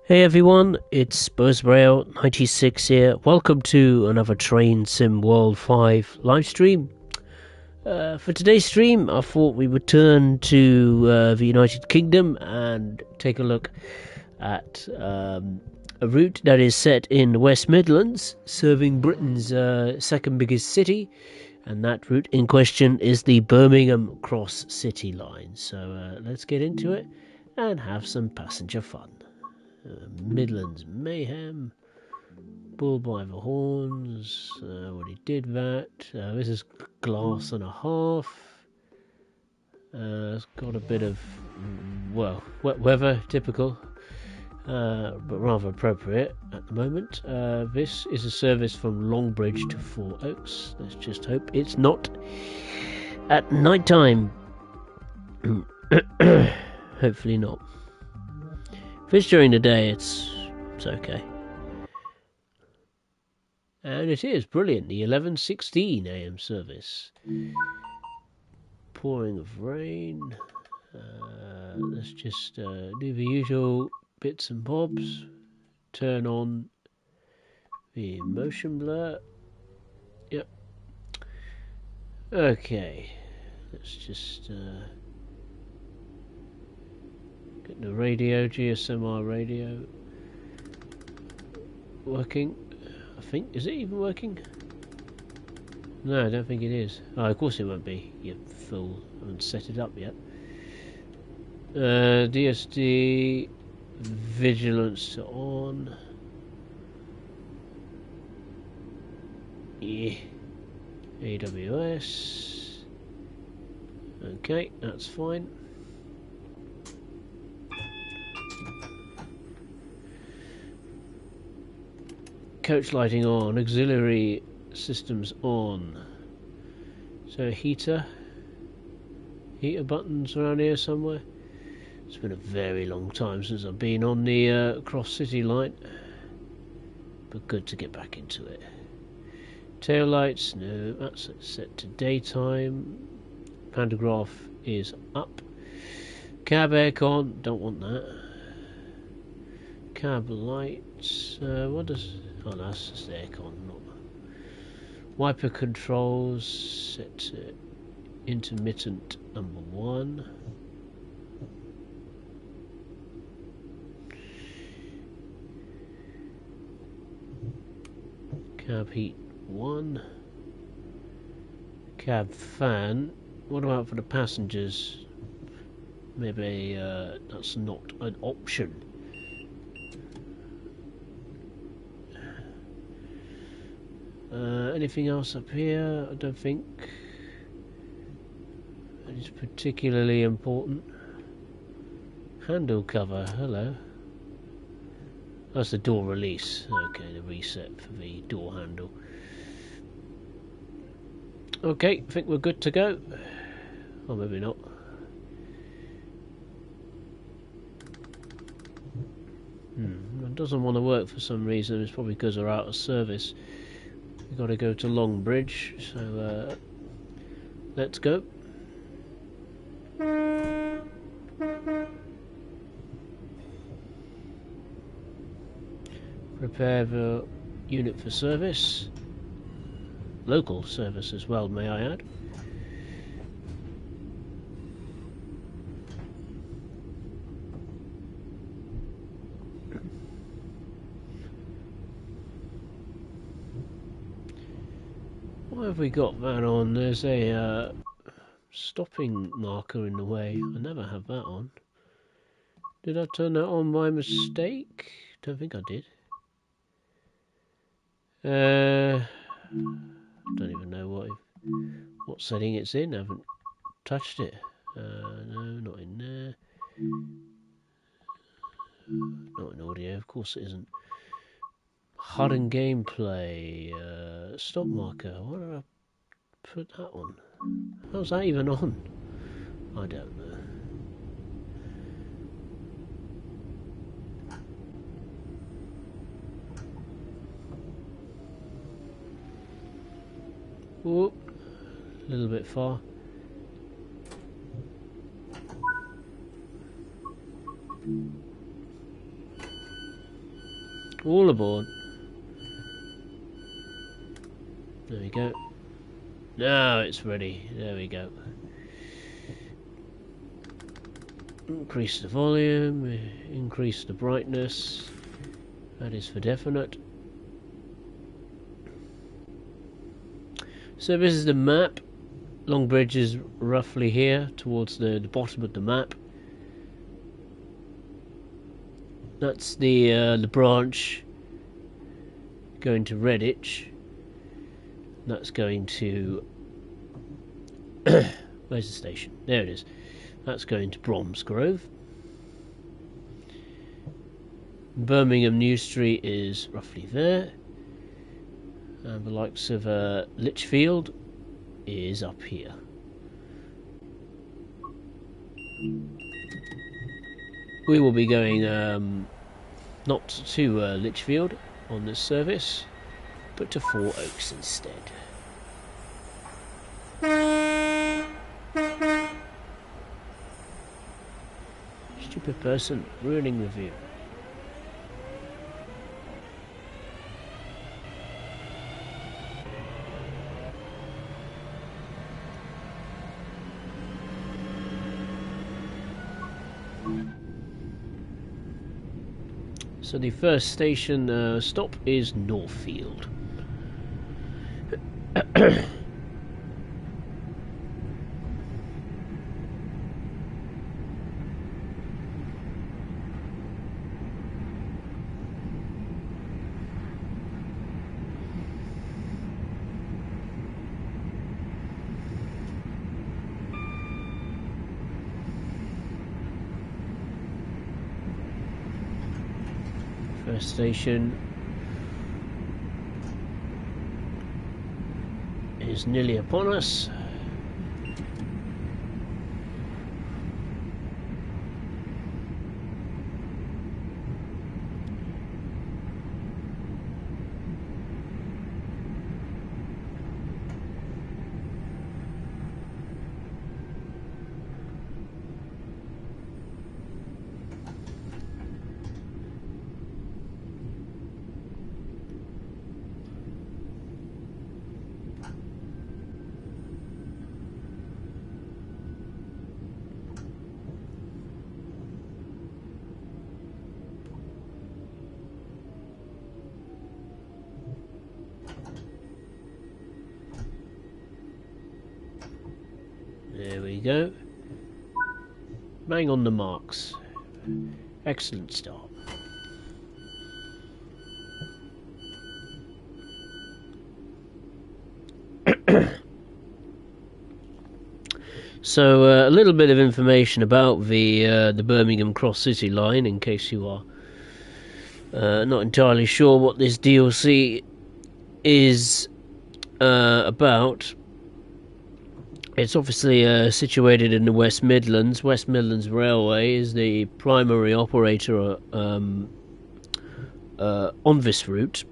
Hey everyone, it's Bromsgrove 96 here. Welcome to another Train Sim World 5 live stream. For today's stream, I thought we would turn to the United Kingdom and take a look at a route that is set in the West Midlands, serving Britain's second biggest city, and that route in question is the Birmingham Cross City line. So let's get into it and have some passenger fun. Midlands Mayhem, Bull by the Horns, already did that. This is Glass and a Half. It's got a bit of, well, wet weather, typical, but rather appropriate at the moment. This is a service from Longbridge to Four Oaks. Let's just hope it's not at night time. Hopefully not. If it's during the day, it's okay. And it is brilliant, the 11:16 AM service. Pouring of rain. Let's just do the usual bits and bobs. Turn on the motion blur. Yep. Okay. Let's just get the radio, GSMR radio working. I think, is it even working? No, I don't think it is. Oh, of course it won't be, you fool. I haven't set it up yet. DSD vigilance on. Yeah. AWS. Okay, that's fine. Coach lighting on, auxiliary systems on. So heater buttons around here somewhere. It's been a very long time since I've been on the Cross City line, but good to get back into it. Tail lights, no, that's set to daytime. Pantograph is up. Cab aircon, don't want that. Cab lights, what does... Oh, no, that's just the aircon, not... Wiper controls, set to intermittent number 1. Cab heat 1. Cab fan. What about for the passengers? Maybe that's not an option. Anything else up here? I don't think it's particularly important. Handle cover, hello. That's the door release. Okay, the reset for the door handle. Okay, I think we're good to go. Or maybe not. It doesn't want to work for some reason. It's probably because they're out of service. We've got to go to Longbridge, so let's go. Prepare the unit for service. Local service as well, may I add. Why have we got that on? There's a stopping marker in the way. I never have that on. Did I turn that on by mistake? Don't think I did. Don't even know what setting it's in. I haven't touched it. No, not in there. Not in audio, of course it isn't. HUD gameplay. Stop marker. Why did I put that on? How's that even on? I don't know. Whoop. A little bit far. All aboard. There we go. Now it's ready. There we go. Increase the volume, increase the brightness. That is for definite. So this is the map. Longbridge is roughly here, towards the bottom of the map. That's the branch going to Redditch. That's going to... Where's the station? There it is. That's going to Bromsgrove. Birmingham New Street is roughly there. And the likes of Lichfield is up here. We will be going not to Lichfield on this service, but to Four Oaks instead. Stupid person ruining the view. So the first station stop is Northfield. First station is nearly upon us. There we go. Bang on the marks. Excellent start. So a little bit of information about the Birmingham Cross City line, in case you are not entirely sure what this DLC is about. It's obviously situated in the West Midlands. West Midlands Railway is the primary operator on this route.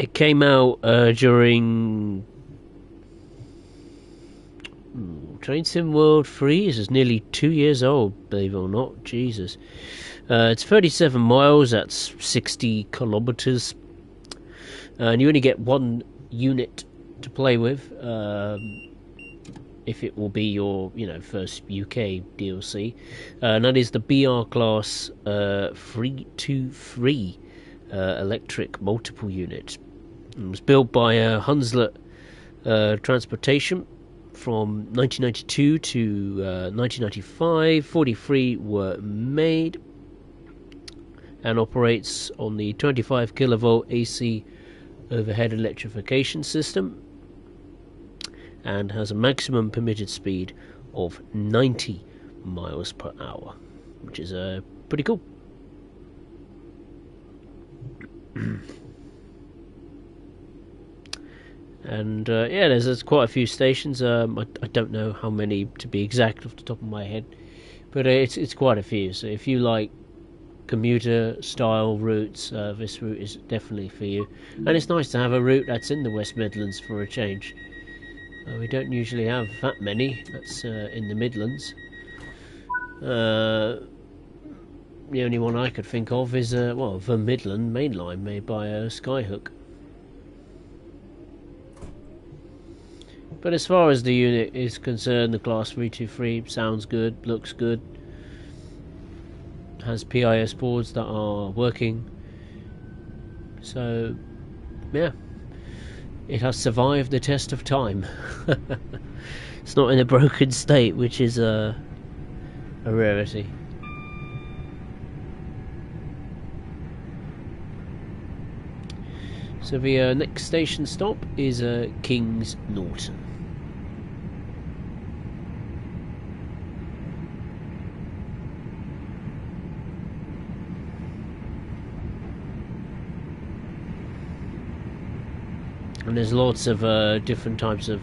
It came out during Train Sim World 3. This is nearly 2 years old, believe it or not. Jesus. It's 37 miles, that's 60 kilometres. And you only get one unit to play with, if it will be your first UK DLC, and that is the BR class 323 electric multiple unit. It was built by Hunslet Transportation from 1992 to 1995. 43 were made and operates on the 25 kilovolt AC overhead electrification system, and has a maximum permitted speed of 90 miles per hour, which is pretty cool. And yeah, there's quite a few stations. I don't know how many to be exact off the top of my head, but it's quite a few. So if you like commuter style routes, this route is definitely for you. And it's nice to have a route that's in the West Midlands for a change. We don't usually have that many that's in the Midlands. The only one I could think of is the Midland Main Line made by Skyhook. But as far as the unit is concerned, the Class 323 sounds good, looks good, has PIS boards that are working, so yeah, it has survived the test of time. It's not in a broken state, which is a rarity. So the next station stop is Kings Norton. And there's lots of different types of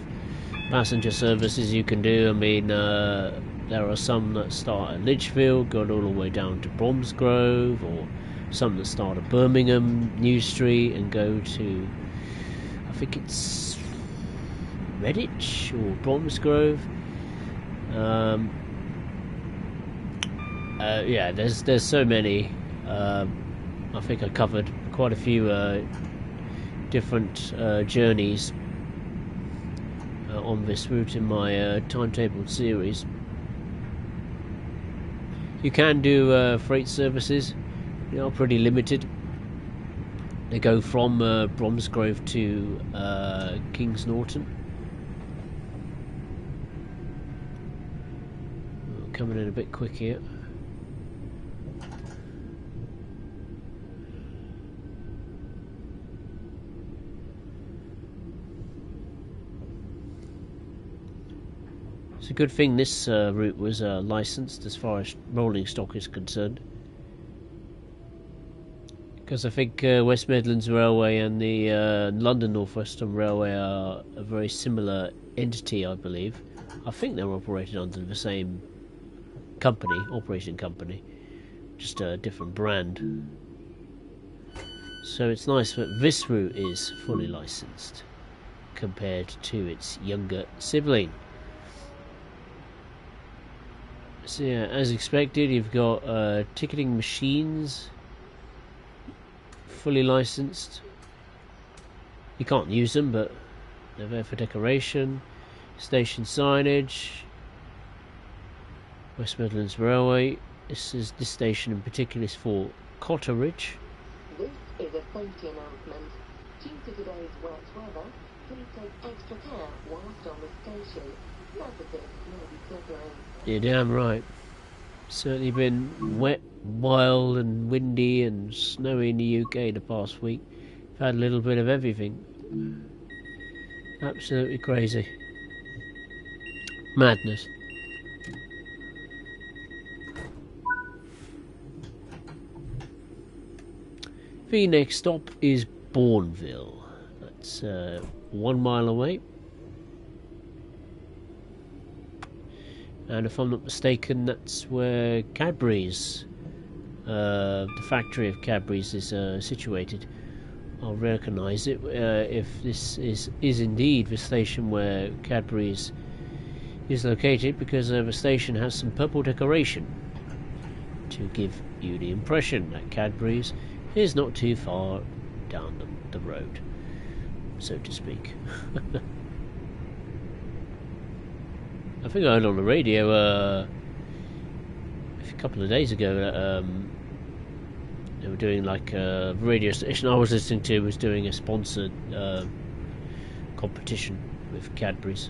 passenger services you can do. I mean, there are some that start at Lichfield, go all the way down to Bromsgrove, or some that start at Birmingham, New Street, and go to, I think it's Redditch or Bromsgrove. Yeah, there's so many. I think I covered quite a few different journeys on this route in my timetable series. You can do freight services. They are pretty limited. They go from Bromsgrove to Kings Norton. Coming in a bit quick here. It's a good thing this route was licensed as far as rolling stock is concerned, because I think West Midlands Railway and the London North Western Railway are a very similar entity, I believe. I think they're operated under the same company, operating company, just a different brand. So it's nice that this route is fully licensed compared to its younger sibling. So yeah, as expected, you've got ticketing machines, fully licensed. You can't use them, but they're there for decoration. Station signage. West Midlands Railway. This station in particular is for Cotteridge. This is a safety announcement. Due to today's wet weather, please take extra care whilst on the station. Surfaces may be slippery. You're damn right. Certainly been wet, wild and windy and snowy in the UK the past week. We've had a little bit of everything. Absolutely crazy. Madness. The next stop is Bourneville. That's 1 mile away. And if I'm not mistaken, that's where Cadbury's, the factory of Cadbury's, is situated. I'll recognise it if this is indeed the station where Cadbury's is located, because the station has some purple decoration to give you the impression that Cadbury's is not too far down the road, so to speak. I think I heard on the radio a couple of days ago that they were doing like a radio station I was listening to was doing a sponsored competition with Cadbury's.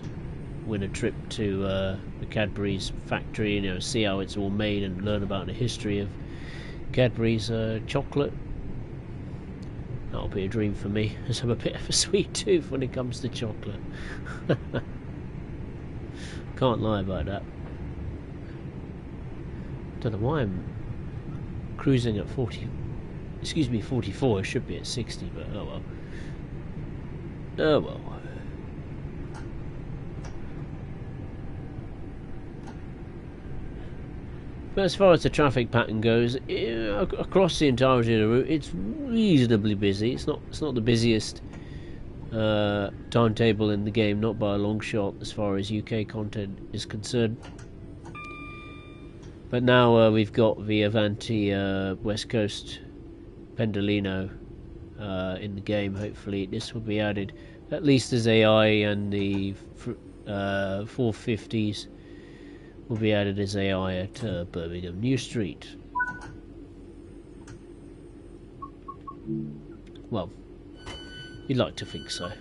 Win a trip to the Cadbury's factory, you know, see how it's all made and learn about the history of Cadbury's chocolate. That'll be a dream for me, as I'm a bit of a sweet tooth when it comes to chocolate. Can't lie about that. Don't know why I'm cruising at 40 excuse me, 44. It should be at 60, but oh well. Oh well. But as far as the traffic pattern goes, across the entirety of the route, it's reasonably busy. It's not the busiest timetable in the game, not by a long shot, as far as UK content is concerned. But now we've got the Avanti West Coast Pendolino in the game. Hopefully this will be added, at least as AI, and the 450s will be added as AI at Birmingham New Street. Well, you'd like to think so.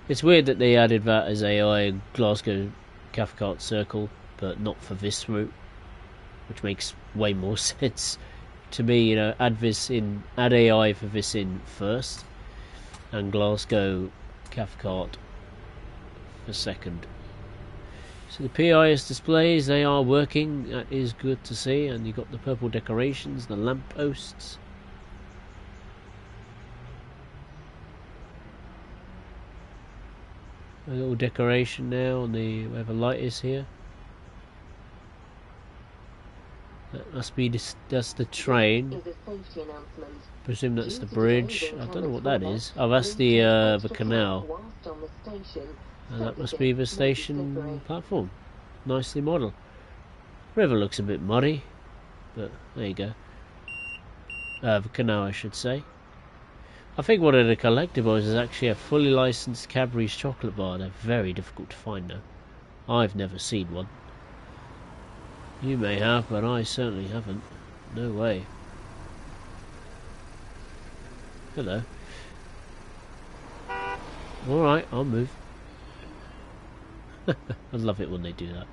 It's weird that they added that as AI in Glasgow Cathcart Circle, but not for this route, which makes way more sense to me. You know, add AI for this in first, and Glasgow Cathcart for second. So the PIS displays, they are working. That is good to see. And you've got the purple decorations, the lampposts. A little decoration now on the where the light is here. That must be that's the train. Presume that's the bridge. I don't know what that is. Oh, that's the canal. And that must be the station platform. Nicely modelled. River looks a bit muddy, but there you go. The canal, I should say. I think one of the collectibles is actually a fully licensed Cadbury's chocolate bar. They're very difficult to find now. I've never seen one. You may have, but I certainly haven't. No way. Hello. Alright, I'll move. I love it when they do that.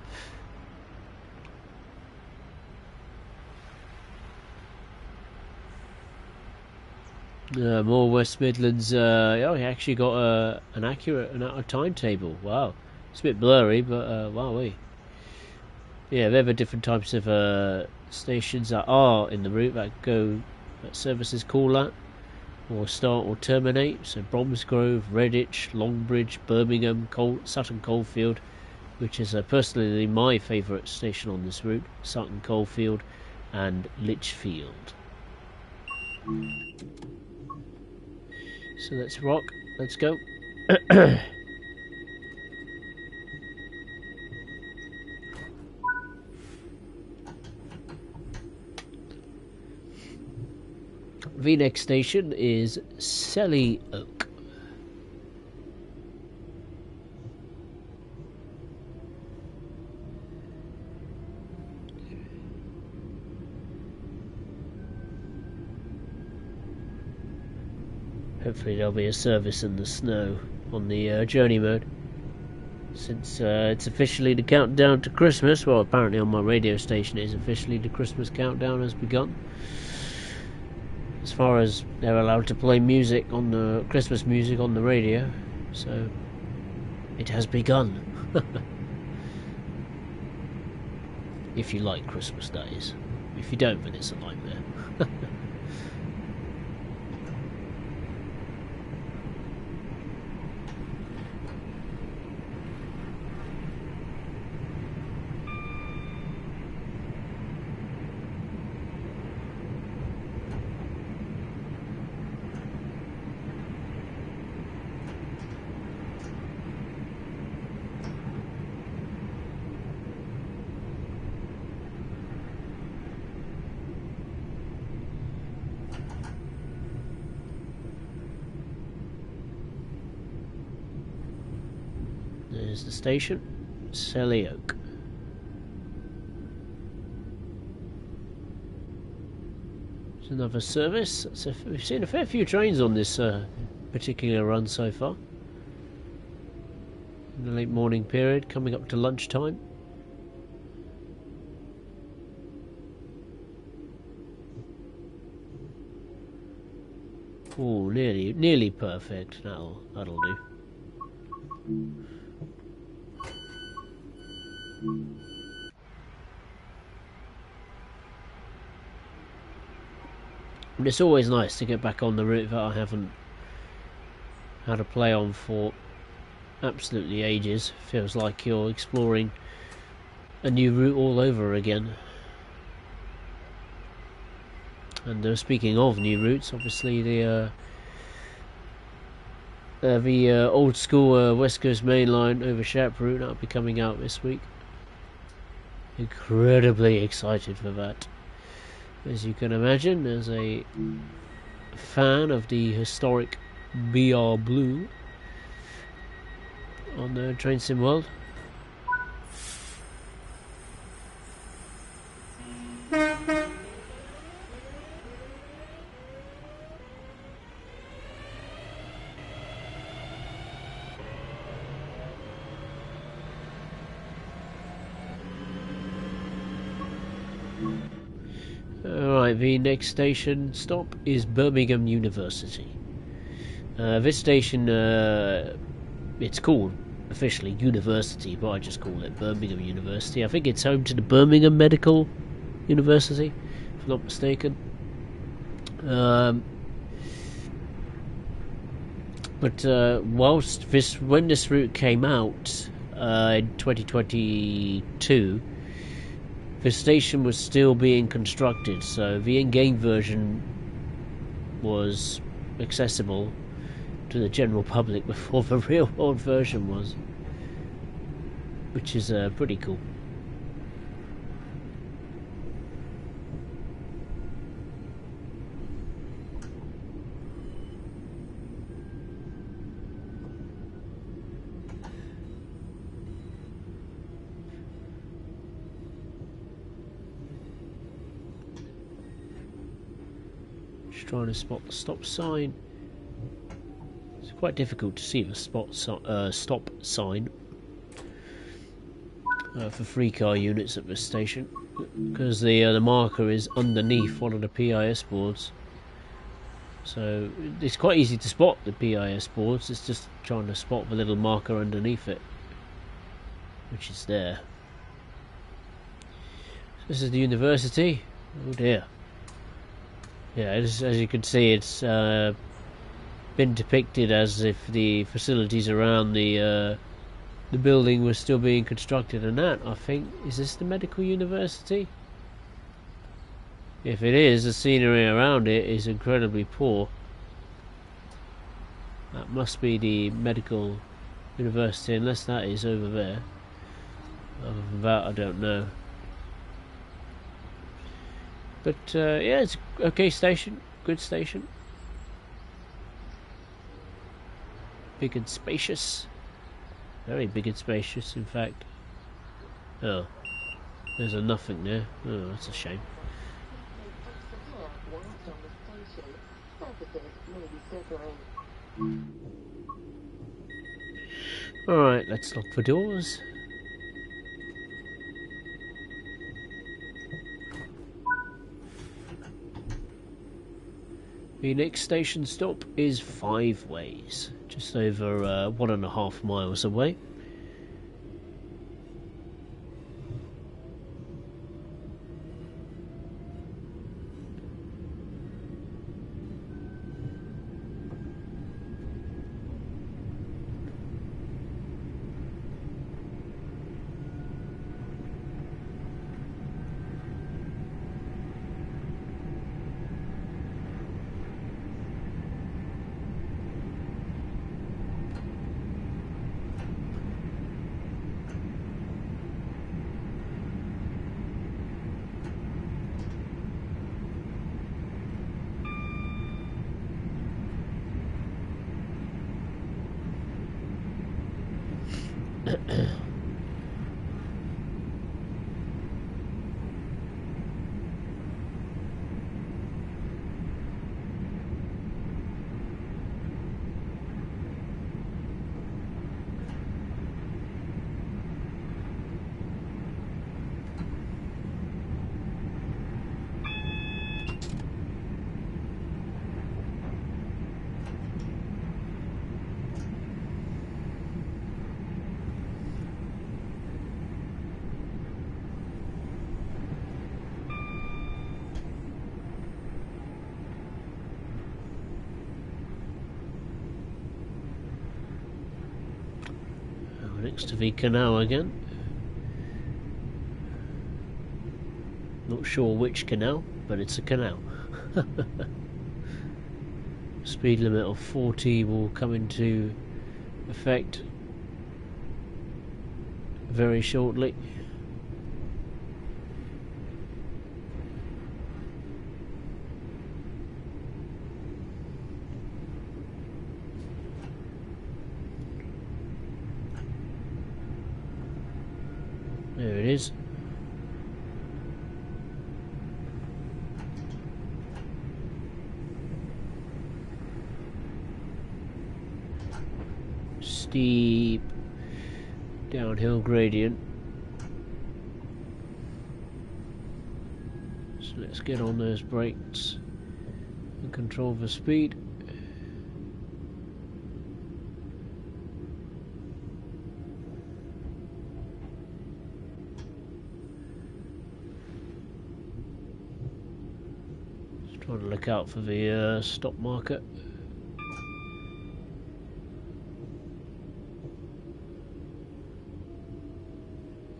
More West Midlands. Oh, he actually got an accurate timetable. Wow, it's a bit blurry, but wowee. Yeah, there are different types of stations that are in the route that services call at, or start or terminate. So Bromsgrove, Redditch, Longbridge, Birmingham, Sutton Coldfield, which is personally my favourite station on this route, Sutton Coldfield and Lichfield. So let's rock, let's go. The next station is Selly Oak. Hopefully there'll be a service in the snow on the journey mode, since it's officially the countdown to Christmas. Well, apparently on my radio station it is officially the Christmas countdown has begun. As far as they're allowed to play music on the Christmas music on the radio, so it has begun. If you like Christmas, that is. If you don't, then it's a nightmare. There's the station, Selly Oak. There's another service. We've seen a fair few trains on this particular run so far. In the late morning period, coming up to lunchtime. Oh, nearly perfect. That'll do. And it's always nice to get back on the route that I haven't had to play on for absolutely ages. Feels like you're exploring a new route all over again. And speaking of new routes, obviously the old school West Coast Main Line over Shap route that'll be coming out this week. Incredibly excited for that, as you can imagine, as a fan of the historic BR Blue on the Train Sim World. Alright, the next station stop is Birmingham University. This station, it's called officially University, but I just call it Birmingham University. I think it's home to the Birmingham Medical University, if I'm not mistaken. But whilst when this route came out in 2022, the station was still being constructed, so the in-game version was accessible to the general public before the real-world version was, which is pretty cool. Trying to spot the stop sign. It's quite difficult to see the stop sign for 3-car units at this station, because the marker is underneath one of the PIS boards. So it's quite easy to spot the PIS boards. It's just trying to spot the little marker underneath it, which is there. This is the university. Oh dear. Yeah, as you can see, it's been depicted as if the facilities around the building were still being constructed, and that, I think, is this the medical university? If it is, the scenery around it is incredibly poor. That must be the medical university, unless that is over there. Other than that, I don't know. But yeah, it's an okay station, good station. Big and spacious. Very big and spacious, in fact. Oh, there's a nothing there. Oh, that's a shame. Alright, let's lock the doors. The next station stop is 5 Ways, just over 1.5 miles away. next to the canal again. Not sure which canal, but it's a canal. Speed limit of 40 will come into effect very shortly. There it is. Steep downhill gradient. So let's get on those brakes and control the speed. Just trying to look out for the stop marker.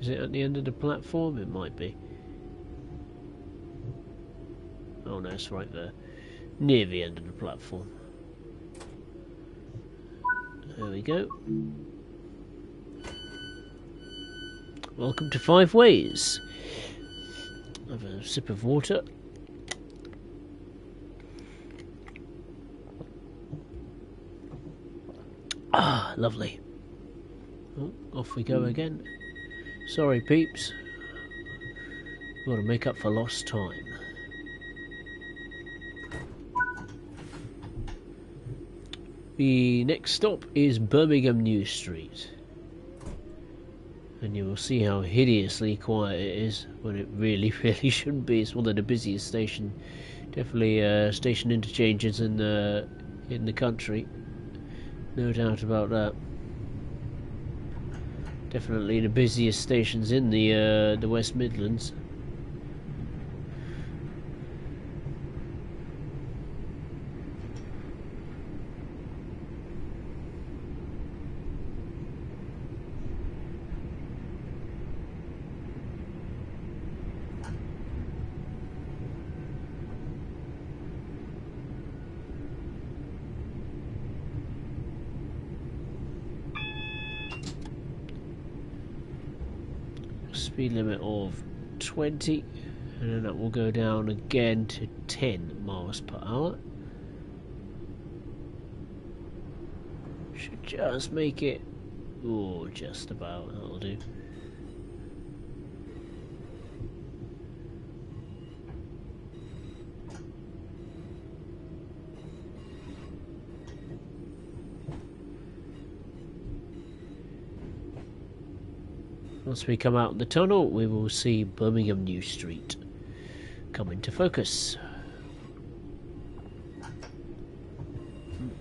Is it at the end of the platform? It might be. Oh no, it's right there. Near the end of the platform. There we go. Welcome to Five Ways. Have a sip of water. Ah, lovely. Oh, off we go again. Sorry, peeps. Got to make up for lost time. The next stop is Birmingham New Street. And you will see how hideously quiet it is when it really, really shouldn't be. It's one of the busiest station, definitely station interchanges in the country. No doubt about that. Definitely the busiest stations in the West Midlands. Speed limit of 20, and then that will go down again to 10 miles per hour. Should just make it, oh, just about, that'll do. Once we come out the tunnel, we will see Birmingham New Street come into focus.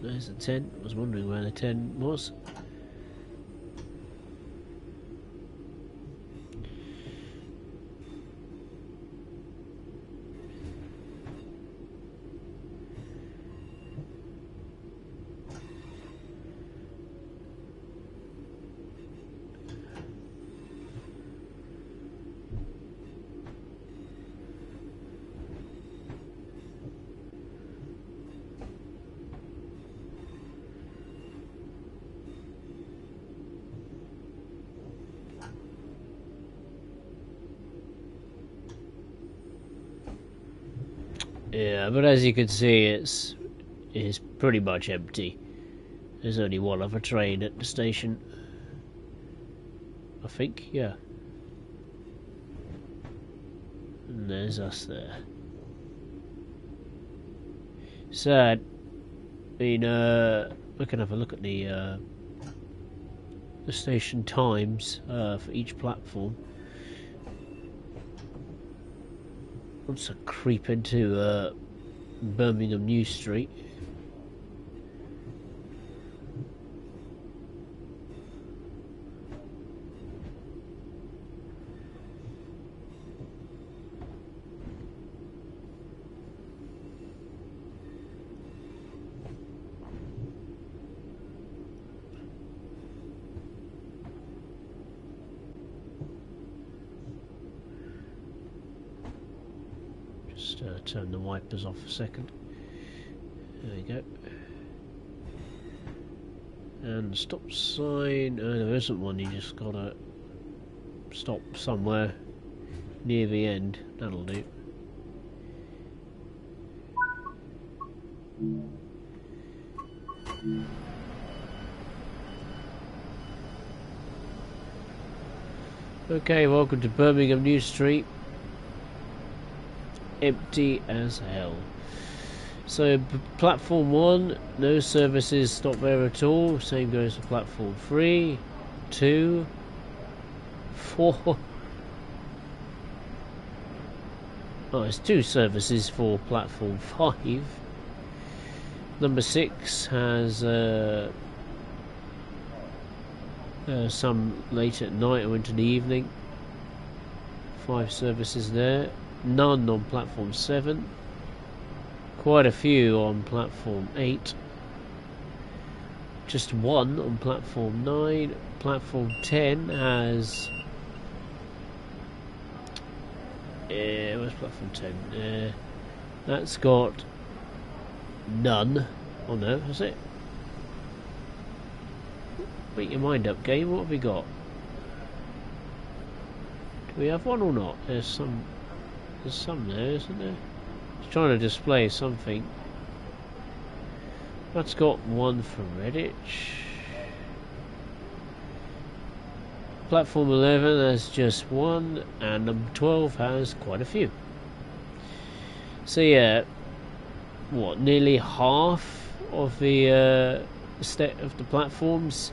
There's the 10. I was wondering where the 10 was. Yeah, but as you can see, it's pretty much empty. There's only one other train at the station, I think. Yeah, and there's us there. Sad. I mean, we can have a look at the station times for each platform. Once I creep into Birmingham New Street. turn the wipers off a second. There we go. And stop sign. Oh, there isn't one. You just gotta stop somewhere near the end. That'll do. Okay, welcome to Birmingham New Street. Empty as hell. So platform 1, no services stop there at all. Same goes for platform 3, 2, 4. Oh, there's 2 services for platform 5. Number 6 has some late at night or into the evening. 5 services there. None on platform 7. Quite a few on platform 8. Just 1 on platform 9. Platform 10 has... where's platform 10? That's got none. Oh no, has it? Make your mind up, game. What have we got? Do we have one or not? There's some there, isn't there? It's trying to display something. That's got 1 for Redditch. Platform 11 has just 1, and number 12 has quite a few. So yeah, what, nearly half of the platforms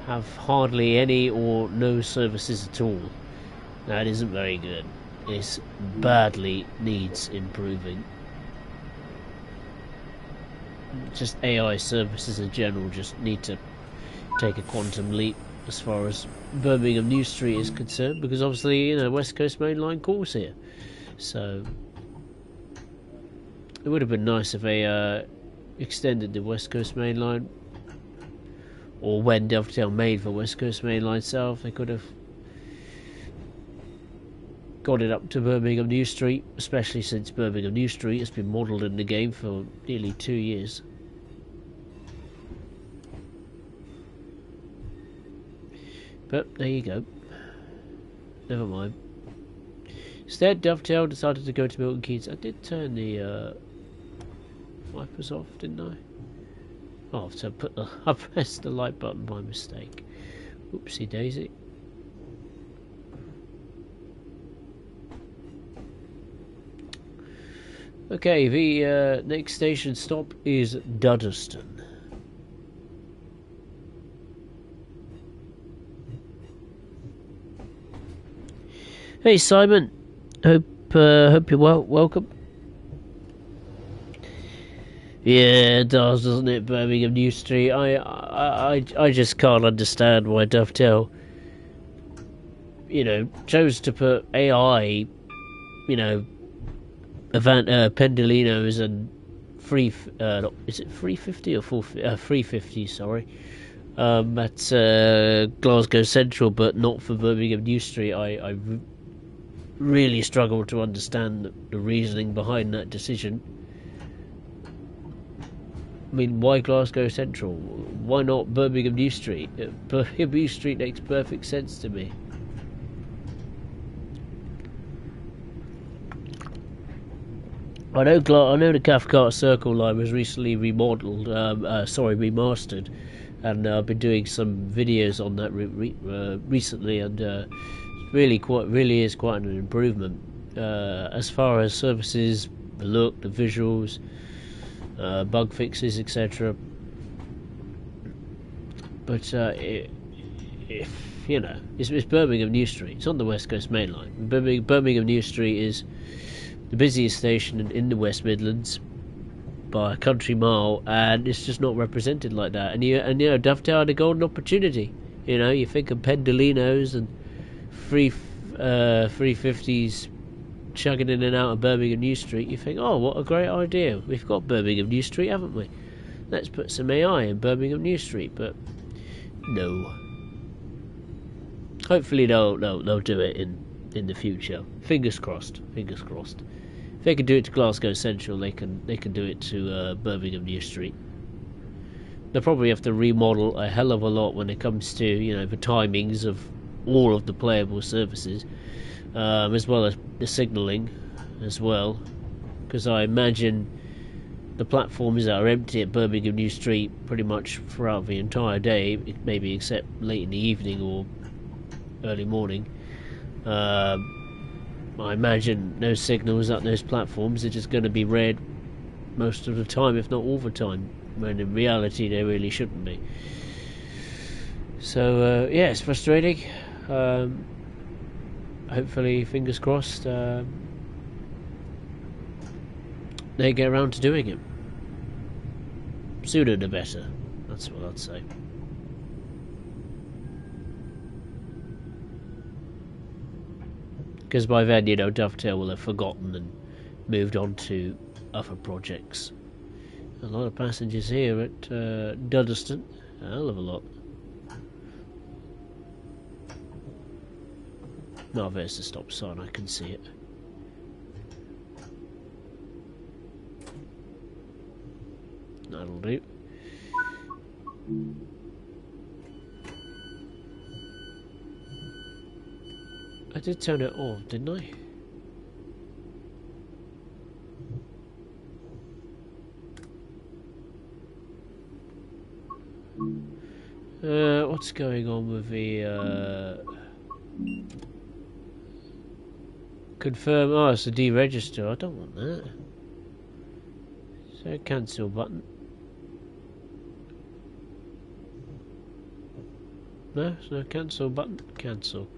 have hardly any or no services at all. That isn't very good. This badly needs improving. Just AI services in general just need to take a quantum leap as far as Birmingham New Street is concerned, because obviously, you know, West Coast Main Line calls here. So it would have been nice if they extended the West Coast Main Line, or when Dovetail made the West Coast Main Line South, they could have got it up to Birmingham New Street, especially since Birmingham New Street has been modelled in the game for nearly 2 years. But there you go. Never mind. Instead, Dovetail decided to go to Milton Keynes. I did turn the wipers off, didn't I? Oh, so I pressed the light button by mistake. Oopsie daisy. Okay, the next station stop is Dudderston. Hey Simon, hope you're well. Welcome. Yeah, it does, doesn't it? Birmingham New Street. I just can't understand why Dovetail, you know, chose to put AI, you know, Pendolinos and is it 350 or 350? Sorry, at Glasgow Central, but not for Birmingham New Street. I really struggle to understand the reasoning behind that decision. I mean, why Glasgow Central? Why not Birmingham New Street? Birmingham New Street makes perfect sense to me. I know the Cathcart Circle line was recently remastered, and I've been doing some videos on that recently, and really is quite an improvement as far as services, the look, the visuals, bug fixes, etc. But if you know, it's Birmingham New Street. It's on the West Coast Main Line. Birmingham New Street is the busiest station in the West Midlands by a country mile, and it's just not represented like that. And you know, Dovetail had a golden opportunity. You know, you think of Pendolinos and 350s chugging in and out of Birmingham New Street. You think, oh, what a great idea! We've got Birmingham New Street, haven't we? Let's put some AI in Birmingham New Street. But no. Hopefully they'll do it in the future. Fingers crossed. Fingers crossed. If they can do it to Glasgow Central, they can do it to Birmingham New Street. They'll probably have to remodel a hell of a lot when it comes to, you know, the timings of all of the playable services, as well as the signalling as well, because I imagine the platforms that are empty at Birmingham New Street pretty much throughout the entire day, maybe except late in the evening or early morning. I imagine those signals at those platforms are just going to be red most of the time, if not all the time, when in reality they really shouldn't be. So yeah, it's frustrating. Hopefully, fingers crossed, they get around to doing it. Sooner the better, that's what I'd say. Because by then, you know, Dovetail will have forgotten and moved on to other projects. A lot of passengers here at Duddeston, a hell of a lot. No, there's the stop sign, I can see it. That'll do. I did turn it off, didn't I? What's going on with the confirm? Oh, it's a deregister. I don't want that. So cancel button. No, there's no cancel button. Cancel.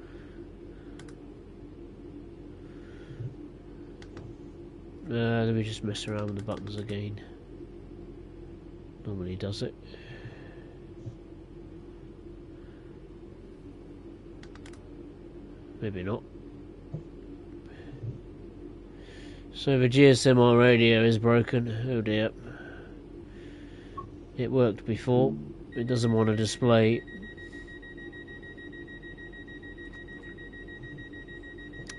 Let me just mess around with the buttons again. Normally does it. Maybe not. So the GSMR radio is broken. Oh dear. It worked before. It doesn't want to display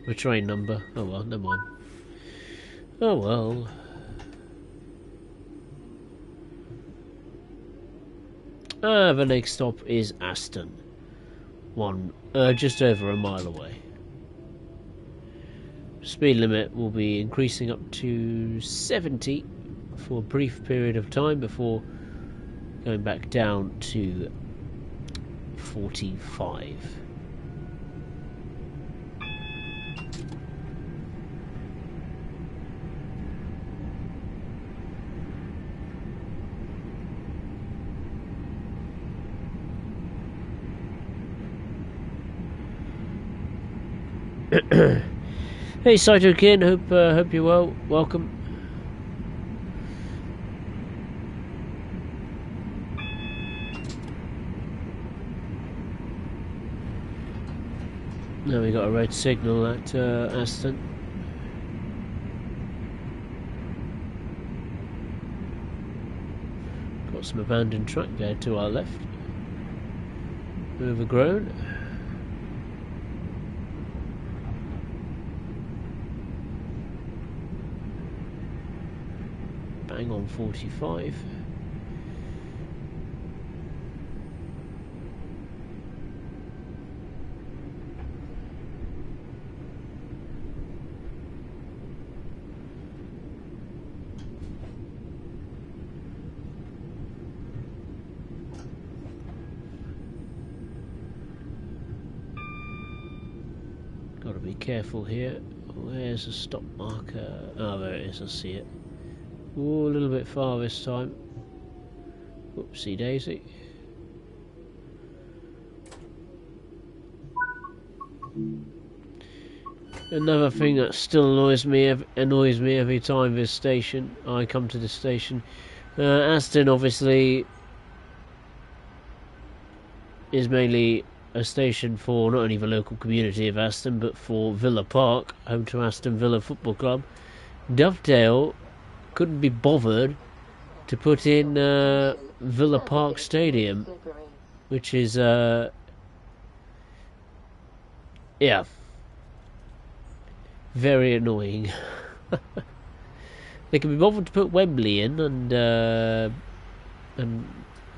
the train number. Oh well, never mind. Oh well. The next stop is Aston. Just over a mile away. Speed limit will be increasing up to 70 for a brief period of time before going back down to 45. Hey Saito Kin, hope you're well. Welcome. Now we got a red signal at Aston. Got some abandoned truck there to our left. Overgrown. Bang on 45. Got to be careful here. Where's the stop marker? Oh, there it is, I see it. Ooh, a little bit far this time. Whoopsie daisy. Another thing that still annoys me every time I come to this station. Aston obviously is mainly a station for not only the local community of Aston but for Villa Park, home to Aston Villa Football Club. Dovetail couldn't be bothered to put in Villa Park Stadium, which is yeah, very annoying. They can be bothered to put Wembley in and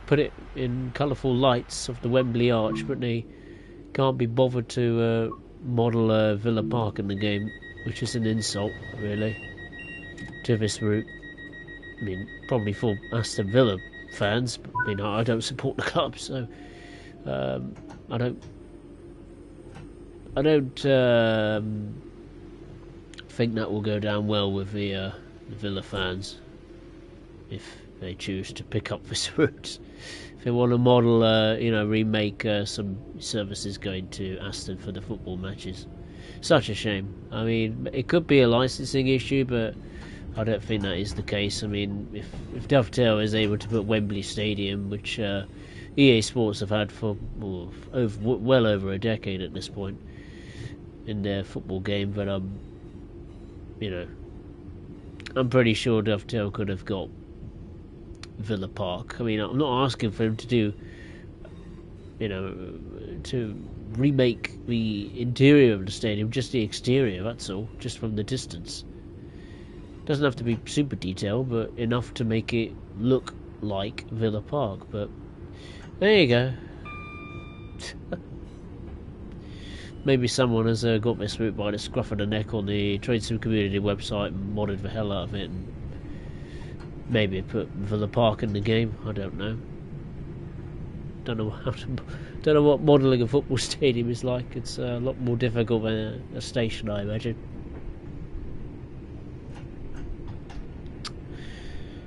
put it in colourful lights of the Wembley Arch, but they can't be bothered to model Villa Park in the game, which is an insult, really, to this route. I mean, probably for Aston Villa fans, but I mean, I don't support the club, so I don't think that will go down well with the Villa fans if they choose to pick up this route. If they want to model, remake some services going to Aston for the football matches. Such a shame. I mean, it could be a licensing issue, but I don't think that is the case. I mean, if Dovetail is able to put Wembley Stadium, which EA Sports have had for well over a decade at this point in their football game, but I'm pretty sure Dovetail could have got Villa Park. I mean, I'm not asking for him to do, to remake the interior of the stadium, just the exterior, that's all, just from the distance. Doesn't have to be super detailed, but enough to make it look like Villa Park. But there you go. Maybe someone has got this route by the scruff of the neck on the Trade Sim Community website and modded the hell out of it, and maybe put Villa Park in the game. I don't know. Don't know what modelling a football stadium is like. It's a lot more difficult than a station, I imagine.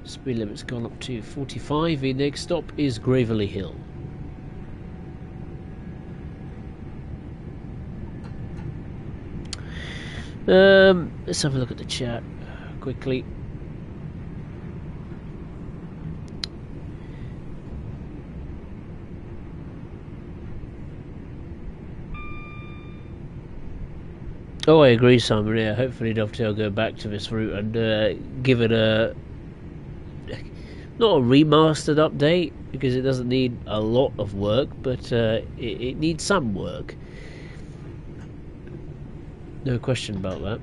Speed limit's gone up to 45. The next stop is Gravelly Hill. Let's have a look at the chat quickly. Oh, I agree, Simon. Yeah, hopefully Dovetail go back to this route and give it a not a remastered update, because it doesn't need a lot of work, but it needs some work. No question about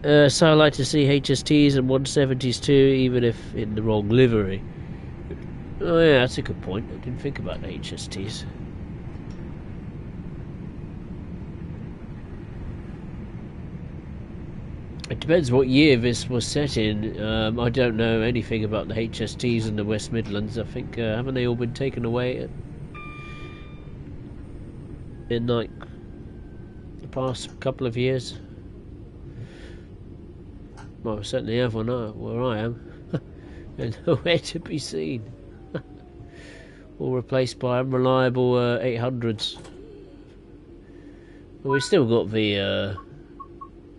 that. So I like to see HSTs and 170s too, even if in the wrong livery. Oh yeah, that's a good point. I didn't think about the HSTs. It depends what year this was set in. I don't know anything about the HSTs in the West Midlands. I think, haven't they all been taken away in like the past couple of years? Well, I certainly have one where I am. And nowhere to be seen. All replaced by unreliable 800s. Well, we've still got the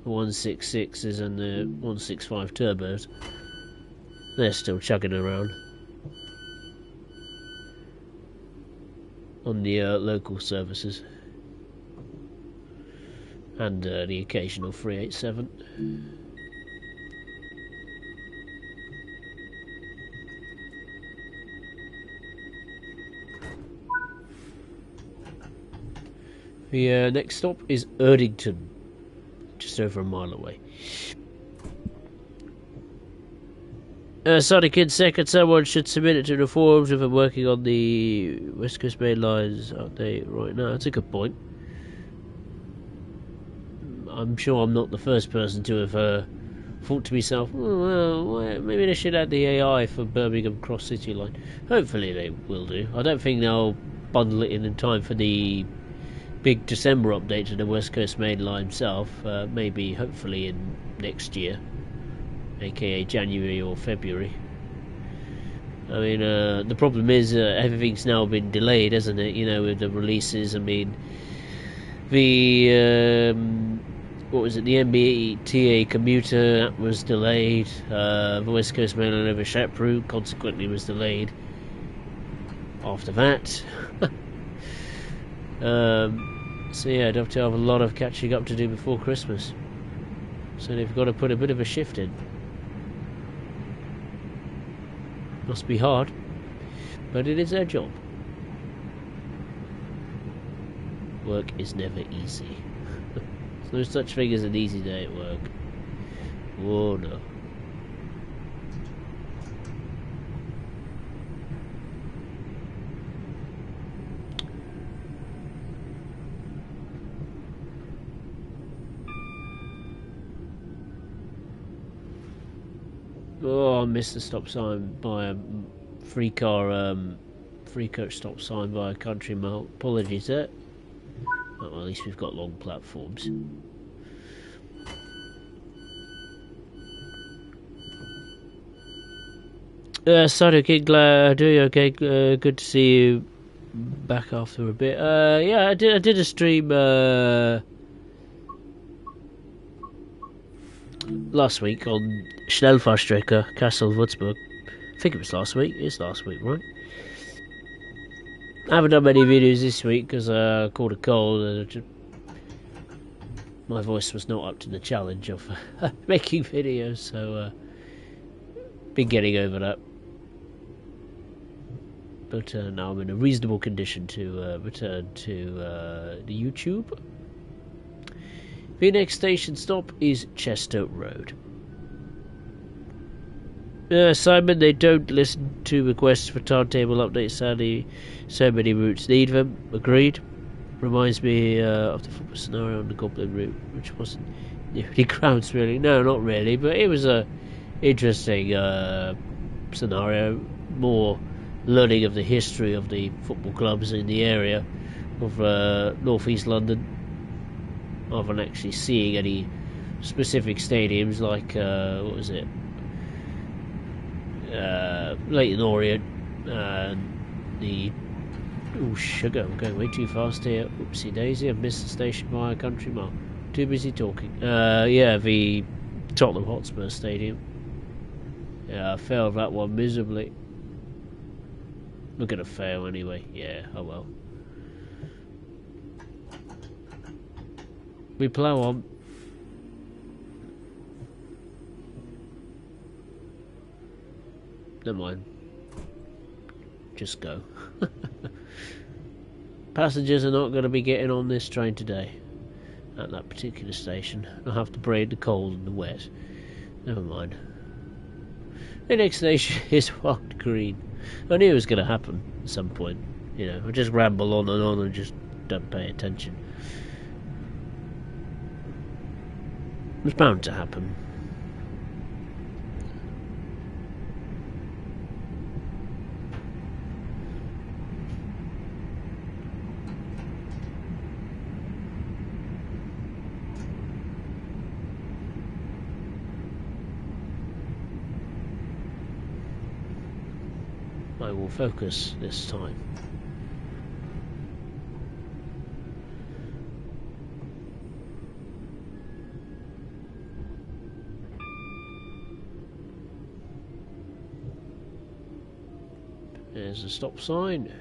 166s and the 165 turbos. They're still chugging around on the local services, and the occasional 387. The next stop is Erdington, just over a mile away. Sonic in second, someone should submit it to the forums if I'm working on the West Coast Main Lines update right now. That's a good point. I'm sure I'm not the first person to have thought to myself, oh, well, maybe they should add the AI for Birmingham Cross City Line. Hopefully they will do. I don't think they'll bundle it in time for the big December update to the West Coast Main Line itself. Maybe, hopefully, in next year, aka January or February. I mean, the problem is everything's now been delayed, hasn't it? You know, with the releases. I mean, the what was it? The MBTA commuter, that was delayed. The West Coast Main Line over Shep route consequently was delayed. After that. So yeah, Dovetail have a lot of catching up to do before Christmas. So they've got to put a bit of a shift in. Must be hard, but it is their job. Work is never easy. There's no such thing as an easy day at work. Oh no. Oh, I missed the stop sign by a free coach stop sign by a country mile. Apologies there. Oh, well, at least we've got long platforms. Sorry, okay, glad I do you okay. Good to see you back after a bit. Yeah, I did a stream last week on Schnellfahrstrecke, Castle Würzburg. I think it was last week. It's last week, right? I haven't done many videos this week because I caught a cold and my voice was not up to the challenge of making videos, so been getting over that. But now I'm in a reasonable condition to return to the YouTube. The next station stop is Chester Road. Simon, they don't listen to requests for timetable updates, sadly. So many routes need them. Agreed. Reminds me of the football scenario on the Goblin route, which wasn't near any grounds really. No, not really, but it was a interesting scenario. More learning of the history of the football clubs in the area of North East London, rather than actually seeing any specific stadiums like what was it? Leighton Orient and the sugar, I'm going way too fast here. Oopsie daisy, I've missed the station by a country mile. Too busy talking. Yeah, the Tottenham Hotspur Stadium. Yeah, I failed that one miserably. We're gonna fail anyway. Yeah, oh well. We plough on. Never mind. Just go. Passengers are not going to be getting on this train today at that particular station. I'll have to brave the cold and the wet. Never mind. The next station is Wild Green. I knew it was going to happen at some point. You know, I just ramble on and just don't pay attention. It was bound to happen. I will focus this time. There's a stop sign.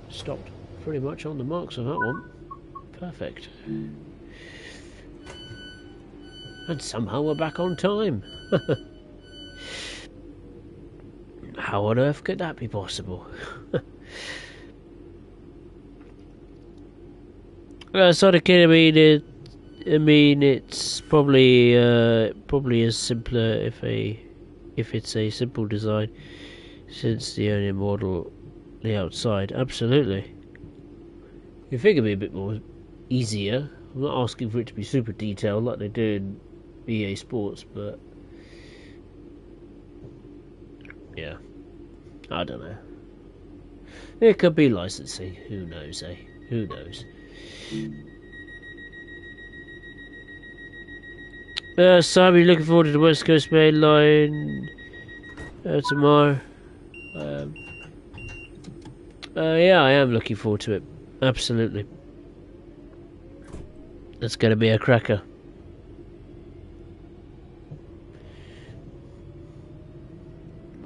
Stopped pretty much on the marks of that one. Perfect. And somehow we're back on time. How on earth could that be possible? Sonic Kid, I mean, it's probably as simpler if it's a simple design, since the only model the outside. Absolutely. You think it'd be a bit more easier. I'm not asking for it to be super detailed like they do in EA Sports, but yeah, I don't know. It could be licensing. Who knows, eh? Who knows? So we're looking forward to the West Coast Main Line tomorrow. Yeah, I am looking forward to it. Absolutely. It's going to be a cracker.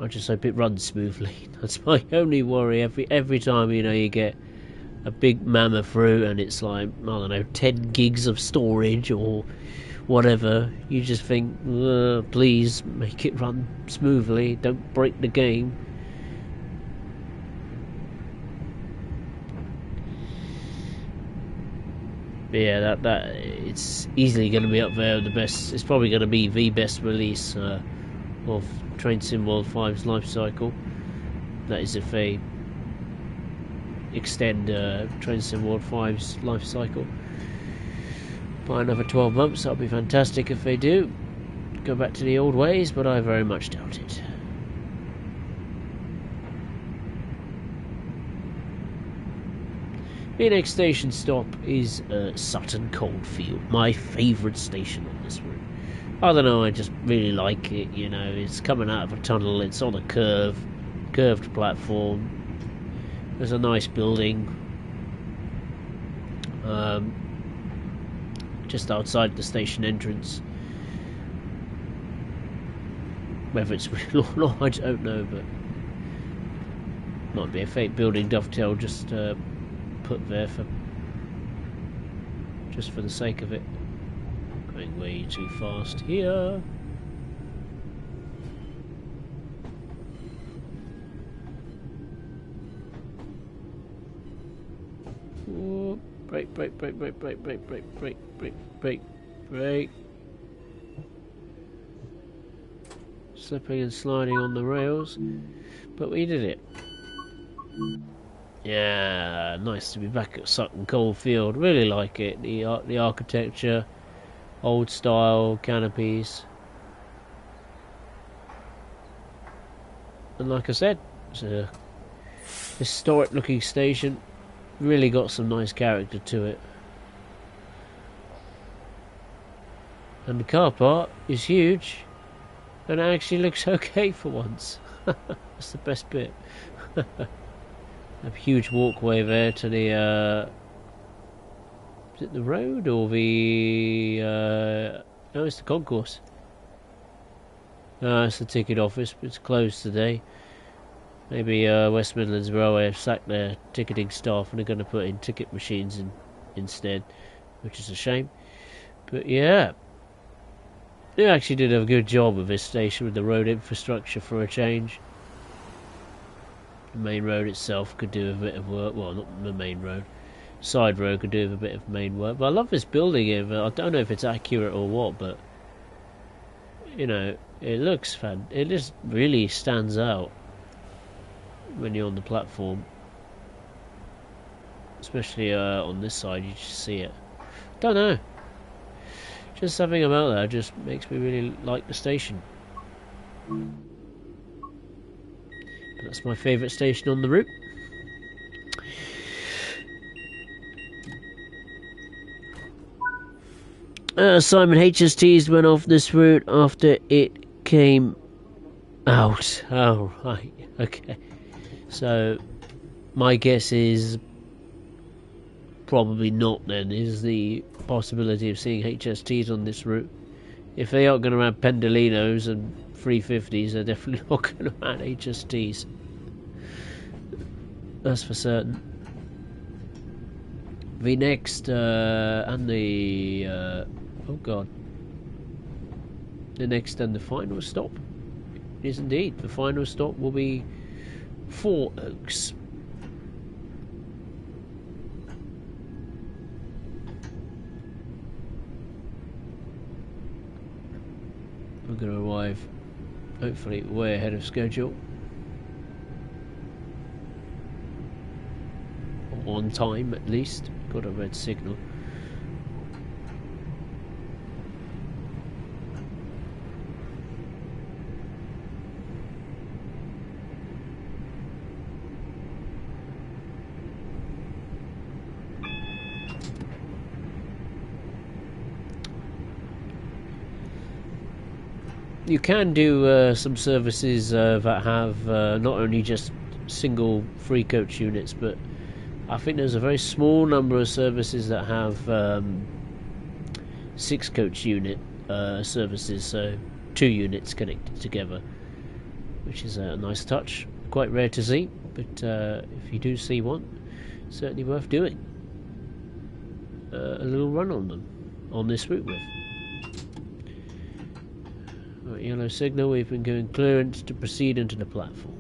I just hope it runs smoothly. That's my only worry. Every time, you know, you get a big mammoth through and it's like, I don't know, 10 gigs of storage or whatever, you just think, please make it run smoothly, don't break the game. But yeah, that it's easily going to be up there. The best. It's probably going to be the best release of Train Sim World 5's life cycle. That is if they extend Train Sim World 5's life cycle by another 12 months. That'll be fantastic if they do. Go back to the old ways, but I very much doubt it. The next station stop is Sutton Coldfield, my favourite station on this route. I don't know, I just really like it, you know, it's coming out of a tunnel, it's on a curved platform, there's a nice building, just outside the station entrance. Whether it's real or not, I don't know, but might be a fake building dovetail just put there for the sake of it. Going way too fast here. Ooh, brake. Slipping and sliding on the rails, but we did it. Yeah, nice to be back at Sutton Coldfield. Really like it. The architecture, old style canopies, and like I said, it's a historic looking station. Really got some nice character to it. And the car park is huge, and it actually looks okay for once. That's the best bit. A huge walkway there to the is it the road or the no, it's the concourse. It's the ticket office, but it's closed today. Maybe West Midlands Railway have sacked their ticketing staff and they're going to put in ticket machines instead, which is a shame. But yeah, they actually did a good job of this station with the road infrastructure for a change. The main road itself could do a bit of work. Well, not the main road. Side road could do a bit of main work. But I love this building here. I don't know if it's accurate or what, but you know, it looks fun. It just really stands out when you're on the platform, especially on this side. You just see it. Don't know. Just something about that just makes me really like the station. That's my favourite station on the route. Simon HSTs went off this route after it came out. Oh, right. Okay. So, my guess is probably not then, is the possibility of seeing HSTs on this route. If they aren't going to have Pendolinos and 350s, they're definitely not going to have HSTs. That's for certain. The next, and the, oh god. The next and the final stop is indeed, the final stop will be Four Oaks. We're going to arrive, hopefully, way ahead of schedule. Or on time, at least. Got a red signal. You can do some services that have not only just single free coach units, but I think there's a very small number of services that have 6 coach unit services, so 2 units connected together, which is a nice touch. Quite rare to see, but if you do see one, certainly worth doing a little run on them on this route with. Right, yellow signal, we've been given clearance to proceed into the platform.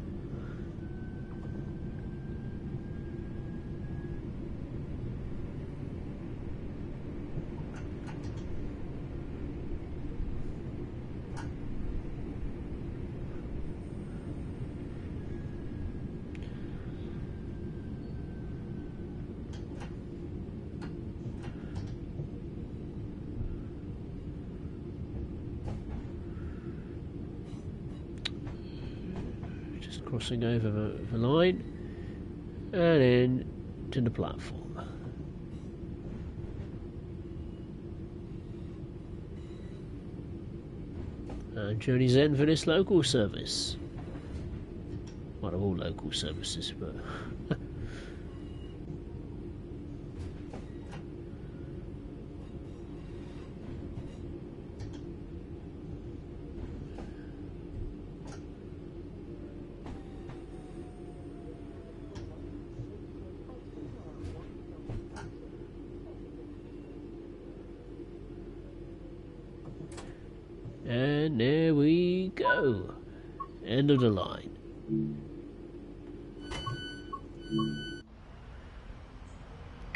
crossing over the line and in to the platform. And journey's end for this local service. One of all local services, but and there we go. End of the line.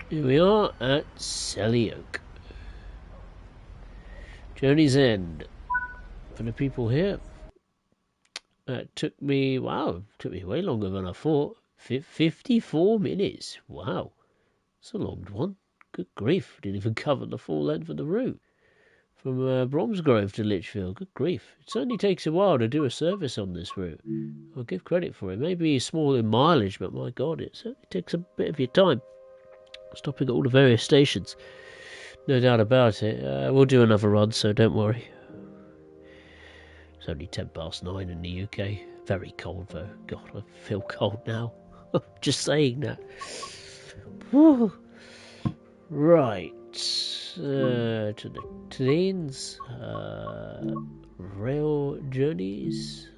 Here we are at Selly-Oak. Journey's end. For the people here. It took me, wow, took me way longer than I thought. 54 minutes. Wow. It's a long one. Good grief. Didn't even cover the full length of the route. From Bromsgrove to Lichfield. Good grief. It certainly takes a while to do a service on this route. I'll give credit for it. Maybe small in mileage, but my God, it certainly takes a bit of your time. Stopping at all the various stations. No doubt about it. We'll do another run, so don't worry. It's only 9:10 in the UK. Very cold, though. God, I feel cold now. Just saying that. Whew. Right. To the trains, rail journeys,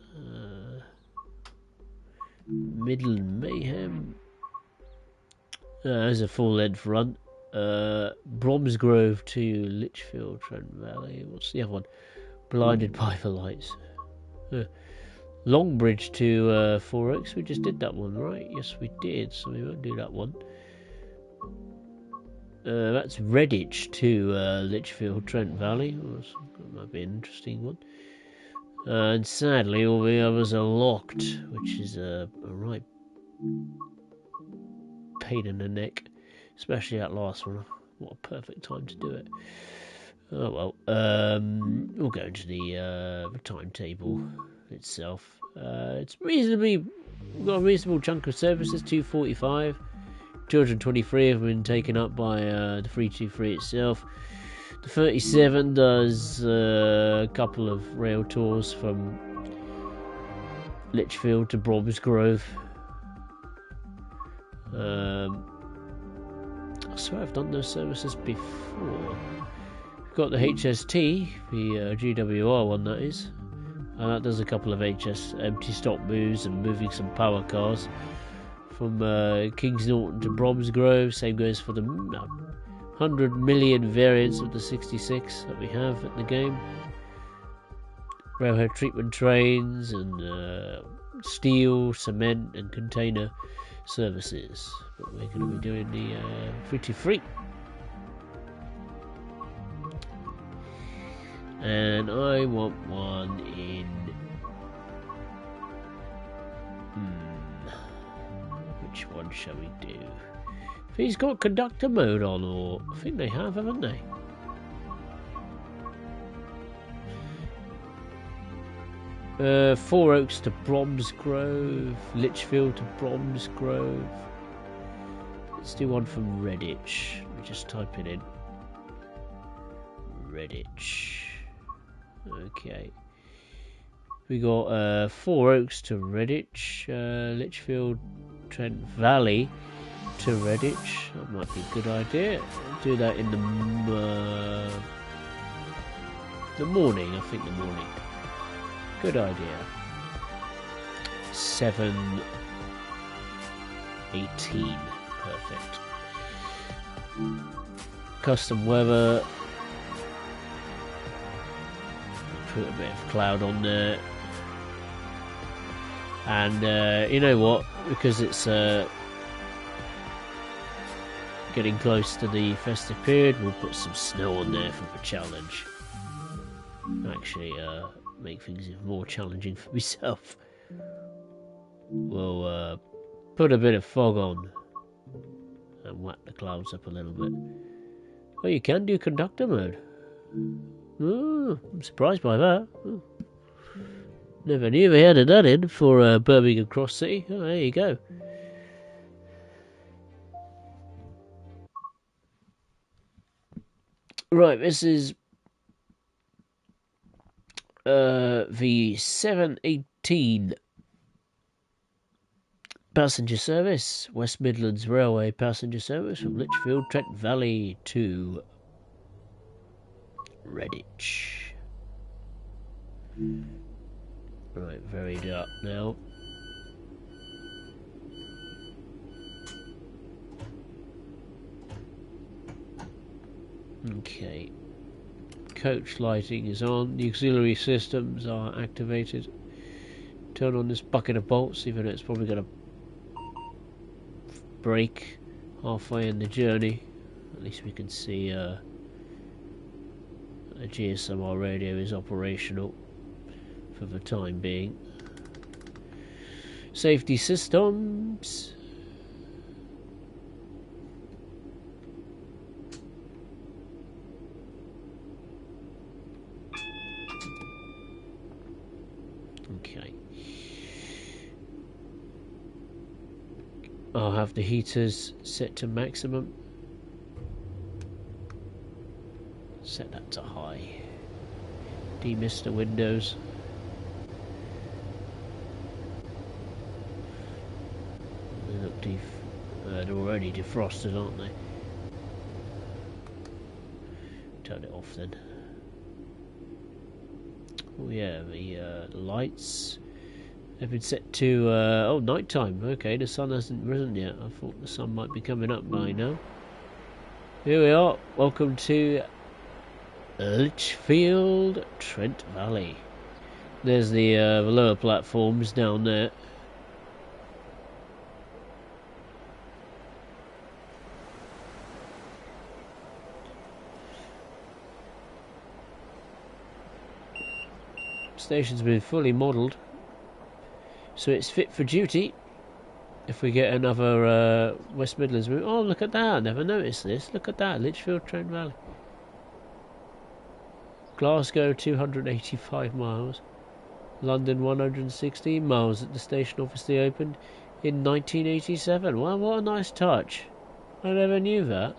Midland Mayhem. There's a full length run. Bromsgrove to Lichfield, Trent Valley. What's the other one? Blinded by the lights. Longbridge to Four Oaks. We just did that one, right? Yes, we did. So we won't do that one. That's Redditch to Lichfield, Trent Valley. That might be an interesting one. And sadly, all the others are locked, which is a right pain in the neck. Especially that last one. What a perfect time to do it. Oh well. We'll go into the timetable itself. It's reasonably... We've got a reasonable chunk of services, 245. 223 have been taken up by the 323 itself. The 37 does a couple of rail tours from Lichfield to Bromsgrove. I swear I've done those services before. We've got the HST, the GWR one that is. And that does a couple of HS empty stop moves and moving some power cars. From Kings Norton to Bromsgrove. Same goes for the 100 million variants of the 66 that we have at the game. Railhead treatment trains and steel, cement and container services. But we're going to be doing the 323. And I want one in... Which one shall we do? If he's got conductor mode on, or I think they have, haven't they? Four Oaks to Bromsgrove, Lichfield to Bromsgrove. Let's do one from Redditch. Let me just type it in. Redditch. Okay. We got Four Oaks to Redditch, Lichfield, Trent Valley to Redditch. That might be a good idea. I'll do that in the morning. I think the morning. Good idea. 7:18. Perfect. Custom weather. Put a bit of cloud on there. And you know what? Because it's getting close to the festive period, we'll put some snow on there for the challenge. Actually, make things even more challenging for myself. We'll put a bit of fog on and whack the clouds up a little bit. Oh, you can do conductor mode. Oh, I'm surprised by that. Oh. Never knew they added that in for Birmingham Cross City. Oh, there you go. Right, this is the 718 passenger service, West Midlands Railway passenger service from Lichfield, Trent Valley to Redditch. Right, very dark now. Okay. Coach lighting is on. The auxiliary systems are activated. Turn on this bucket of bolts, even though it's probably going to break halfway in the journey. At least we can see the GSMR radio is operational for the time being. Safety systems. Okay. I'll have the heaters set to maximum. Set that to high. Demist the windows. They look they're already defrosted, aren't they? Turn it off then. Oh yeah, the lights have been set to oh, night time. Okay, the sun hasn't risen yet. I thought the sun might be coming up by now. Here we are. Welcome to Lichfield, Trent Valley. There's the lower platforms down there. Station's been fully modelled, so it's fit for duty. If we get another West Midlands route. Oh, look at that! I never noticed this. Look at that, Lichfield, Trent Valley. Glasgow 285 miles. London 116 miles. At the station obviously opened in 1987. Wow, what a nice touch. I never knew that.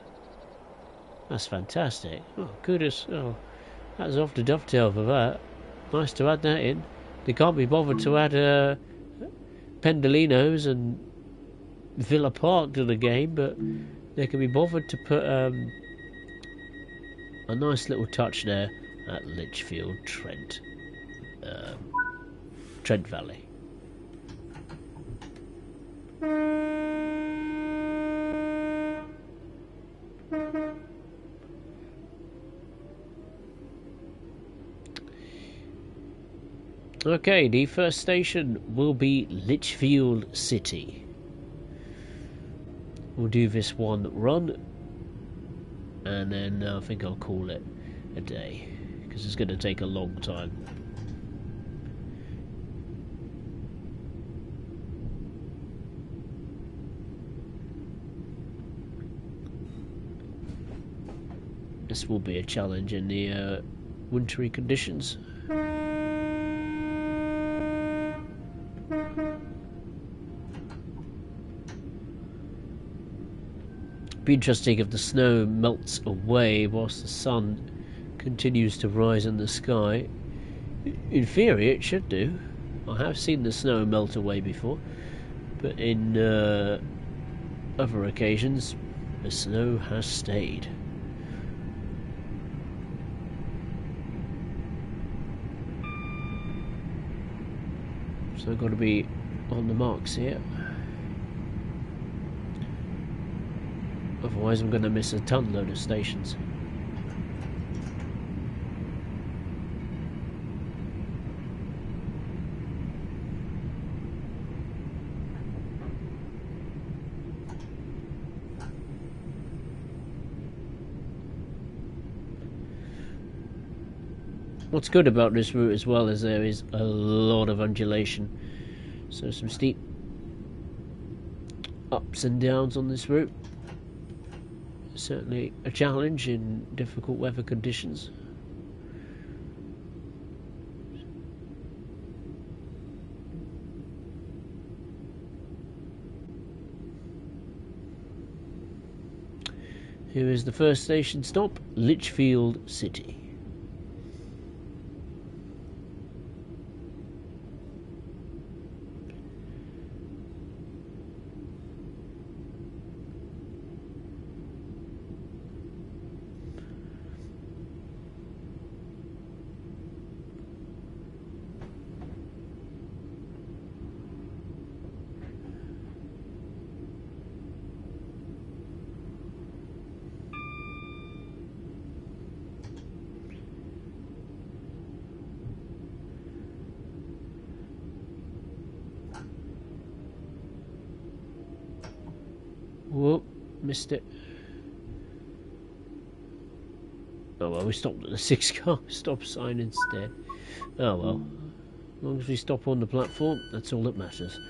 That's fantastic. Oh, goodness. Oh, that's off the dovetail for that. Nice to add that in. They can't be bothered to add Pendolinos and Villa Park to the game, but they can be bothered to put a nice little touch there at Lichfield, Trent Valley. Okay, the first station will be Lichfield City. We'll do this one run, and then I think I'll call it a day, because it's going to take a long time. This will be a challenge in the wintry conditions. Be interesting if the snow melts away whilst the sun continues to rise in the sky. In theory it should do. I have seen the snow melt away before, but in other occasions the snow has stayed. So I've got to be on the marks here. Otherwise I'm going to miss a ton load of stations. What's good about this route as well is there is a lot of undulation. So some steep ups and downs on this route. Certainly a challenge in difficult weather conditions. Here is the first station stop, Lichfield City. Whoop, missed it. Oh well, we stopped at the 6-car stop sign instead. Oh well, as long as we stop on the platform, that's all that matters.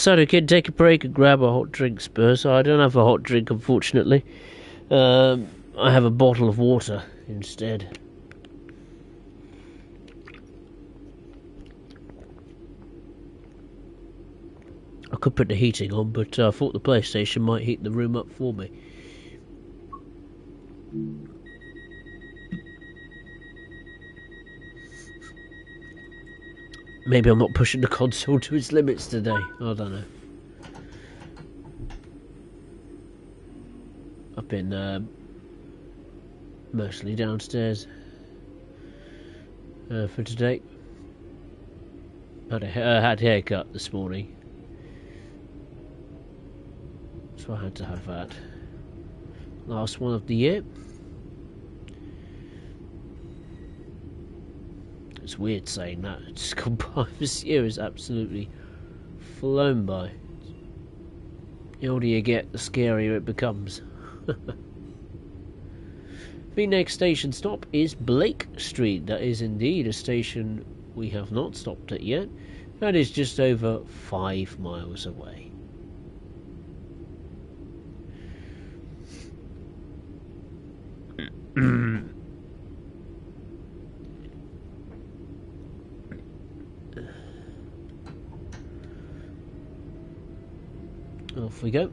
Sorry kid, take a break and grab a hot drink, Spurs. I don't have a hot drink, unfortunately. I have a bottle of water instead. I could put the heating on, but I thought the PlayStation might heat the room up for me. Maybe I'm not pushing the console to its limits today. I don't know. I've been mostly downstairs for today. Had a haircut this morning, so I had to have that. Last one of the year. It's weird saying that. It's gone by. This year is absolutely flown by. The older you get, the scarier it becomes. The next station stop is Blake Street. That is indeed a station we have not stopped at yet. That is just over 5 miles away. Off we go.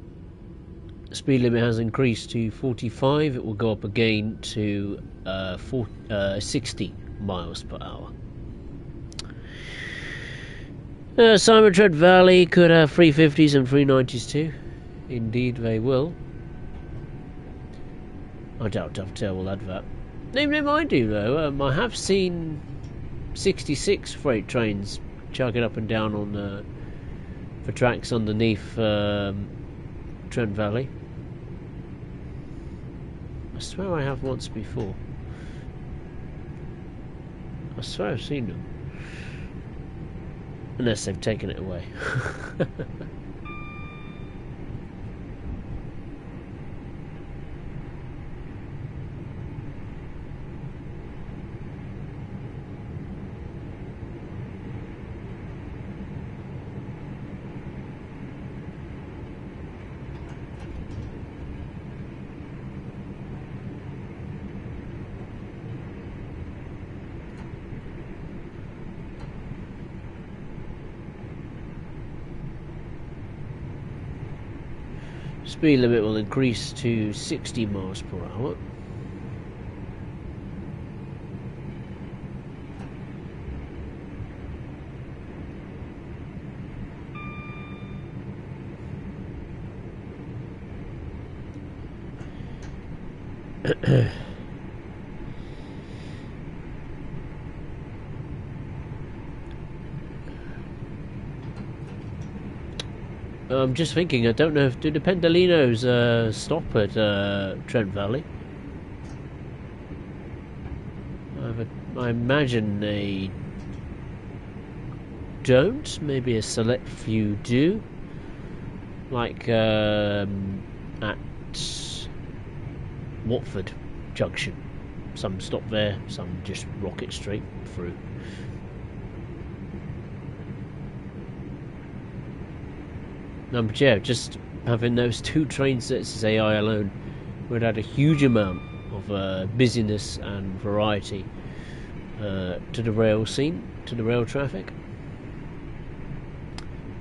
Speed limit has increased to 45. It will go up again to 60 miles per hour. Simon Trent Valley could have 350s and 390s too. Indeed they will. I doubt Dovetail will add that. They might do though. I have seen 66 freight trains chugging up and down on the tracks underneath Trent Valley. I swear I have once before. I swear I've seen them. Unless they've taken it away. Speed limit will increase to 60 miles per hour. I'm just thinking, I don't know if do the Pendolinos stop at Trent Valley. I imagine they don't. Maybe a select few do. Like at Watford Junction. Some stop there, some just rocket straight through. But yeah, just having those 2 train sets as AI alone would add a huge amount of busyness and variety to the rail scene, to the rail traffic.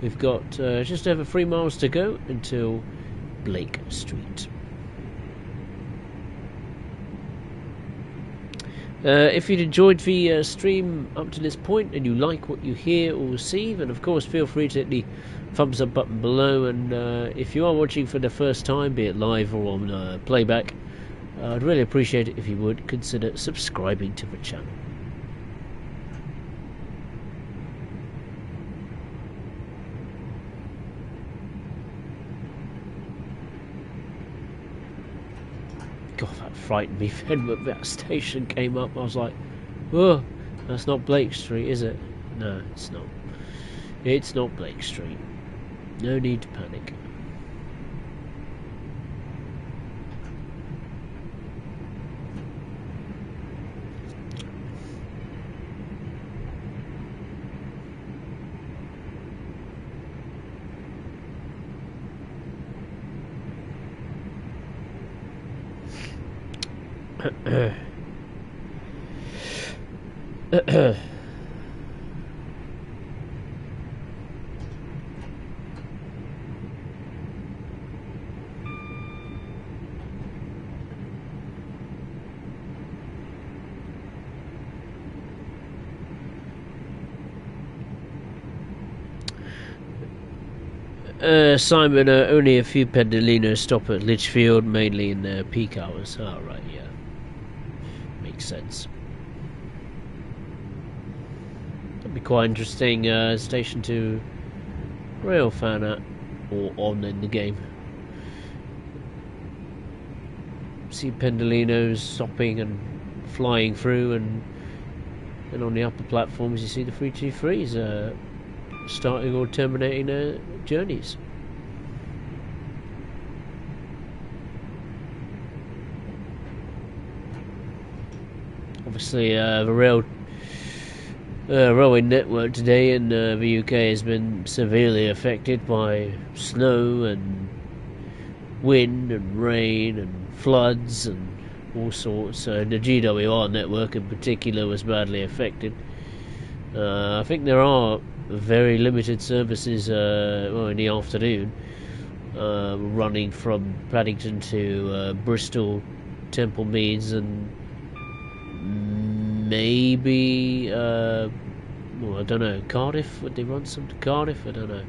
We've got just over 3 miles to go until Blake Street. If you'd enjoyed the stream up to this point and you like what you hear or see, then of course feel free to hit the thumbs up button below, and if you are watching for the first time, be it live or on playback, I'd really appreciate it if you would consider subscribing to the channel. God, that frightened me then when that station came up. I was like, oh, that's not Blake Street, is it? No, it's not. It's not Blake Street. No need to panic. Simon, only a few pendolinos stop at Lichfield, mainly in their peak hours. Oh, right, yeah. Makes sense. That'd be quite interesting station to rail fan at, or on in the game. See pendolinos stopping and flying through, and on the upper platforms you see the 323s starting or terminating their journeys. Obviously, the railway network today in the UK has been severely affected by snow and wind and rain and floods and all sorts. The GWR network in particular was badly affected. I think there are very limited services in the afternoon running from Paddington to Bristol, Temple Meads, and maybe I don't know, Cardiff. Would they run some to Cardiff? I don't know,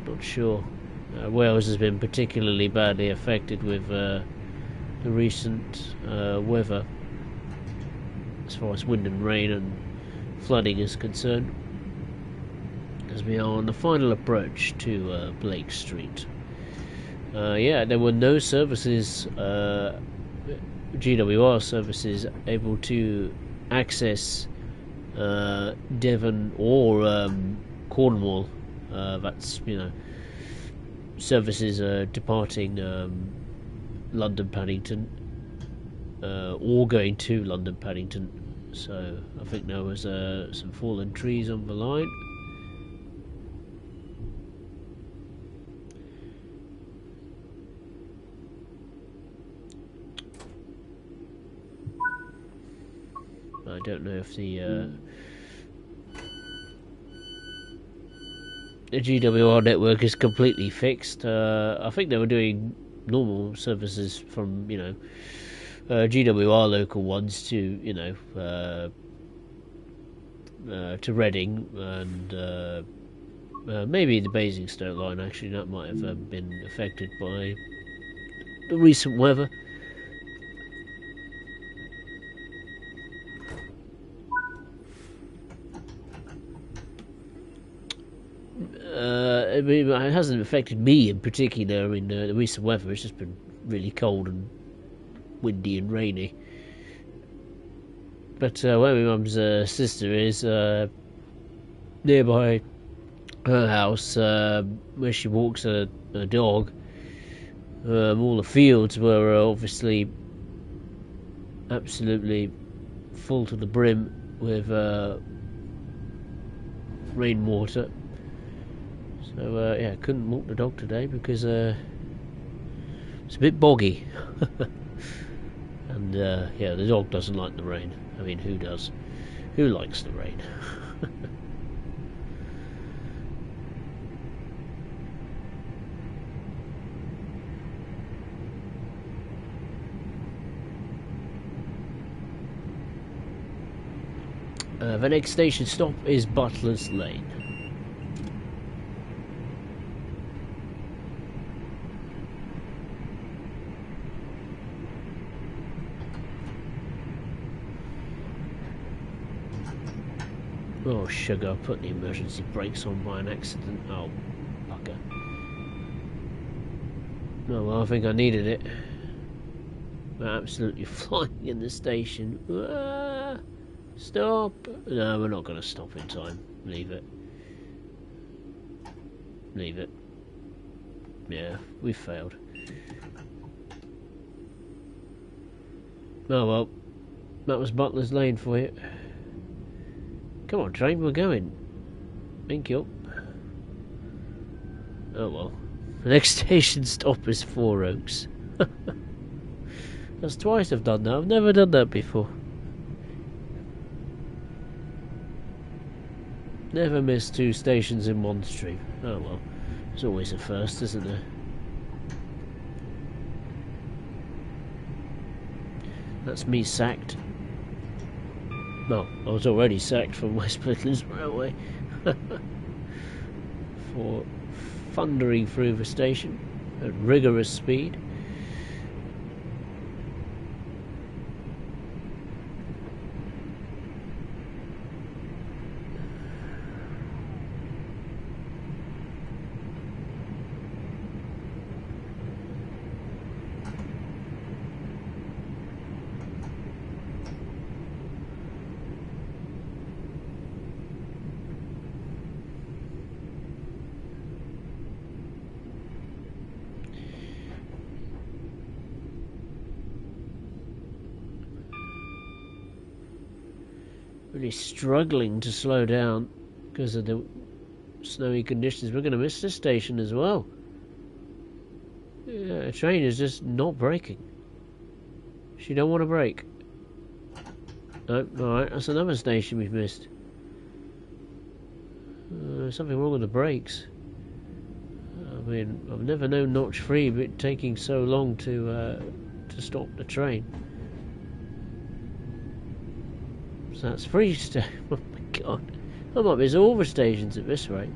not sure. Wales has been particularly badly affected with the recent weather as far as wind and rain and flooding is concerned, as we are on the final approach to Blake Street. Yeah, there were no services, GWR services, able to access Devon or Cornwall. That's, you know, services departing London Paddington or going to London Paddington. So I think there was some fallen trees on the line. I don't know if the GWR network is completely fixed. I think they were doing normal services from, you know, GWR local ones to, you know, to Reading and maybe the Basingstoke line. Actually, that might have been affected by the recent weather. I mean, it hasn't affected me in particular. I mean, the recent weather has just been really cold and windy and rainy. But where my mum's sister is, nearby her house, where she walks a dog, all the fields were obviously absolutely full to the brim with rainwater. So yeah, couldn't walk the dog today because it's a bit boggy. And yeah, the dog doesn't like the rain. I mean, who does? Who likes the rain? The next station stop is Butler's Lane. Oh, sugar, I put the emergency brakes on by an accident. Oh, fucker. Oh, well, I think I needed it. We're absolutely flying in the station. Ah, stop! No, we're not going to stop in time. Leave it. Leave it. Yeah, we failed. Oh well, that was Butler's Lane for you. Come on, train, we're going. Thank you. Oh well. The next station stop is Four Oaks. That's twice I've done that. I've never done that before. Never missed 2 stations in one stream. Oh well. There's always a first, isn't there? That's me sacked. No, I was already sacked from West Midlands Railway for thundering through the station at rigorous speed. Really struggling to slow down because of the snowy conditions. We're going to miss this station as well. Yeah, a train is just not braking. She don't want to brake. No, alright, that's another station we've missed. Something wrong with the brakes. I mean, I've never known notch 3 but taking so long to stop the train. So that's 3 oh my god. I might miss all the stations at this rate.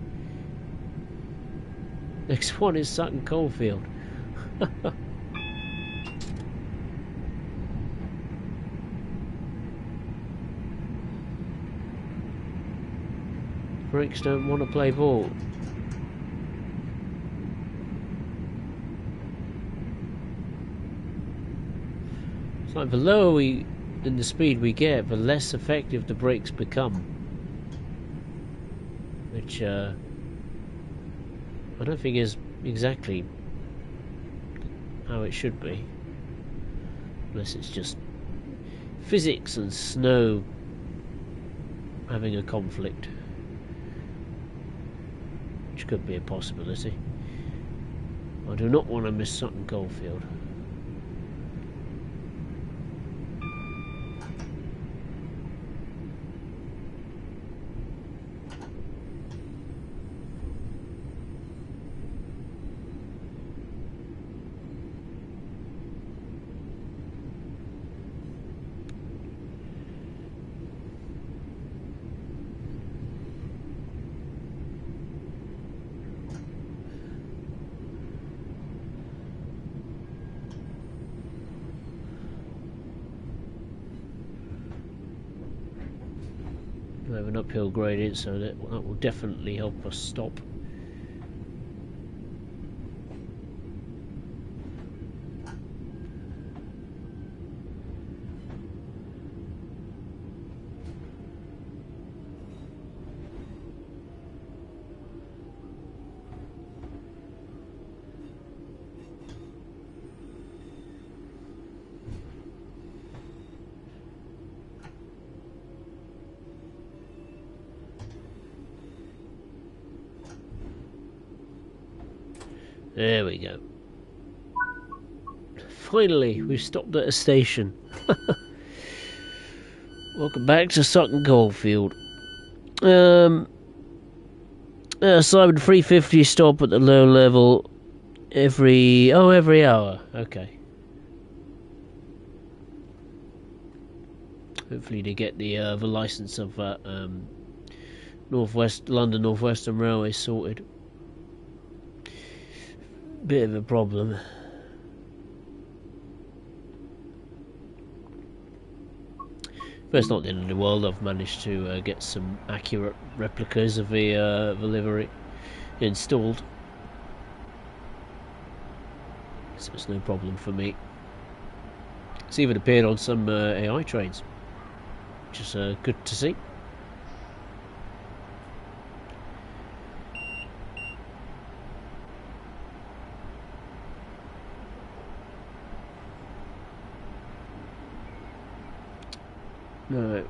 Next one is Sutton Coldfield. Bricks don't want to play ball. It's like the lower in the speed we get, the less effective the brakes become. Which I don't think is exactly how it should be. Unless it's just physics and snow having a conflict. Which could be a possibility. I do not want to miss Sutton Coldfield. We have an uphill gradient, so that will definitely help us stop. There we go. Finally, we've stopped at a station. Welcome back to Sutton Coldfield. Simon 350 stop at the low level every hour. Okay. Hopefully they get the licence of that London North Western Railway sorted. Bit of a problem. But it's not the end of the world. I've managed to get some accurate replicas of the livery installed, so it's no problem for me. It's even appeared on some AI trains, which is good to see. Right,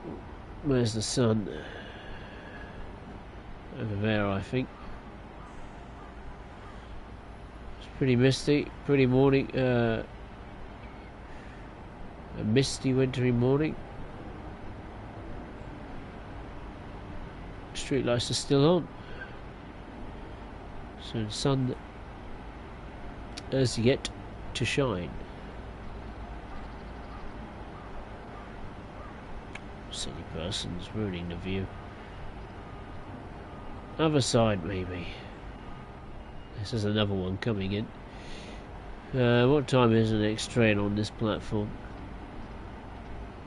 where's the sun? Over there, I think. It's pretty misty, pretty morning, a misty wintry morning. Street lights are still on, so the sun has yet to shine. Silly persons ruining the view. Other side, maybe. This is another one coming in. What time is the next train on this platform?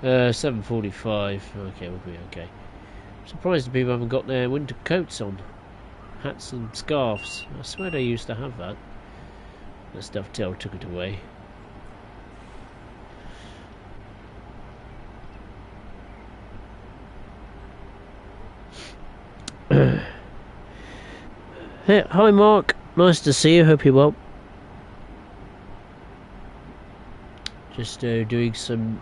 7:45. Okay, we'll be okay. Surprised the people haven't got their winter coats on. Hats and scarves. I swear they used to have that. The Dovetail took it away. Hey, hi Mark, nice to see you, hope you're well. Just doing some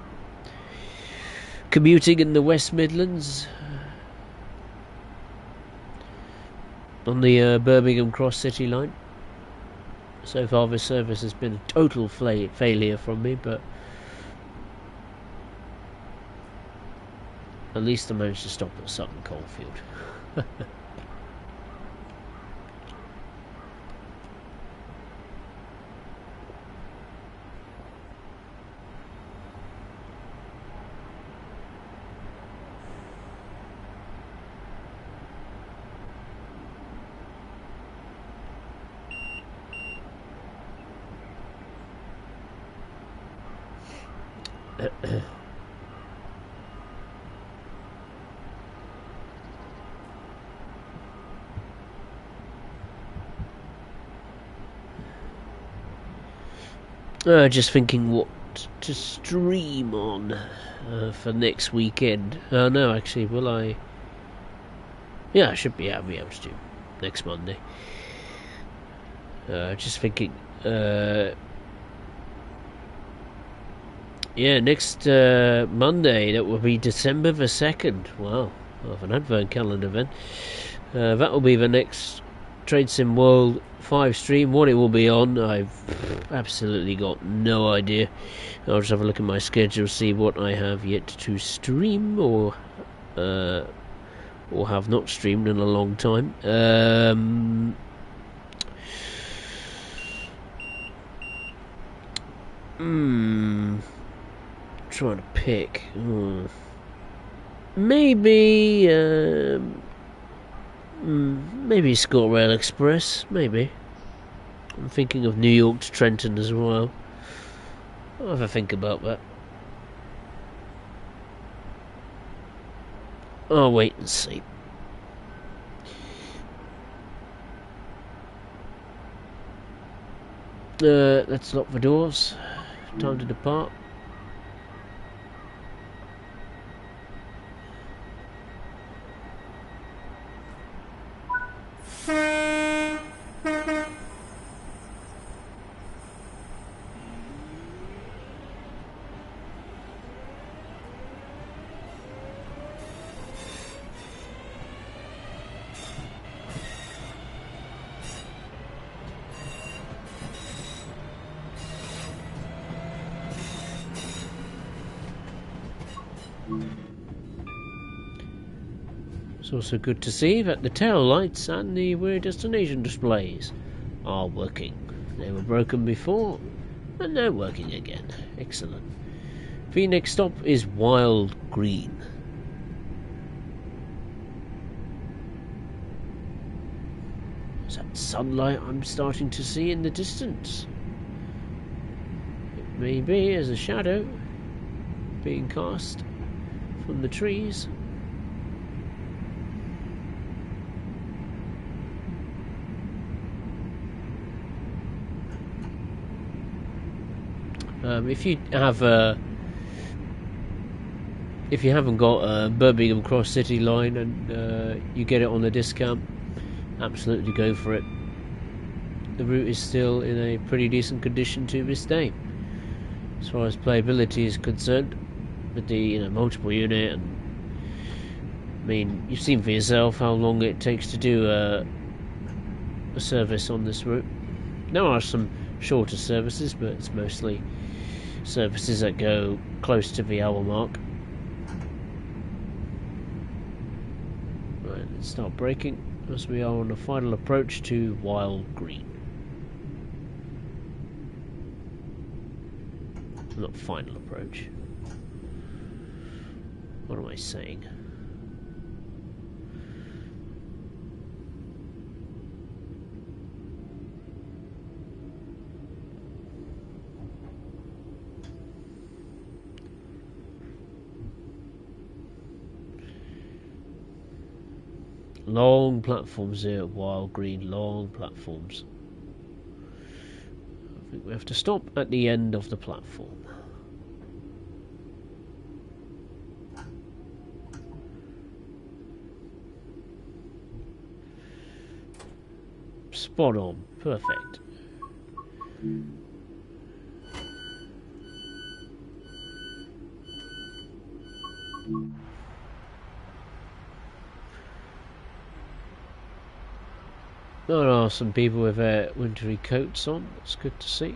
commuting in the West Midlands on the Birmingham Cross City line. So far this service has been a total failure from me, but at least I managed to stop at Sutton Coldfield. Just thinking what to stream on for next weekend. No, actually, will I? Yeah, I should be able to do next Monday. Just thinking. Yeah, next Monday, that will be December the 2nd. Wow, I have an advent calendar then. That will be the next Train Sim World 5 stream. What it will be on, I've absolutely got no idea. I'll just have a look at my schedule, see what I have yet to stream or have not streamed in a long time. Trying to pick. Maybe ScotRail Express. Maybe. I'm thinking of New York to Trenton as well. I'll have a think about that. I'll wait and see. Let's lock the doors. Time to depart. It's also good to see that the tail lights and the rear destination displays are working. They were broken before, and they're working again. Excellent. The next stop is Wild Green. Is that sunlight I'm starting to see in the distance? It may be as a shadow being cast from the trees. If you haven't got a Birmingham Cross City line and you get it on a discount, absolutely go for it. The route is still in a pretty decent condition to this day, as far as playability is concerned, with the multiple unit. And I mean, you've seen for yourself how long it takes to do a service on this route. There are some shorter services, but it's mostly services that go close to the hour mark. Right, let's start braking as we are on the final approach to Wild Green. Not final approach. What am I saying? Long platforms here at Wild Green, long platforms. I think we have to stop at the end of the platform. Spot on, perfect. There are some people with wintry coats on. That's good to see.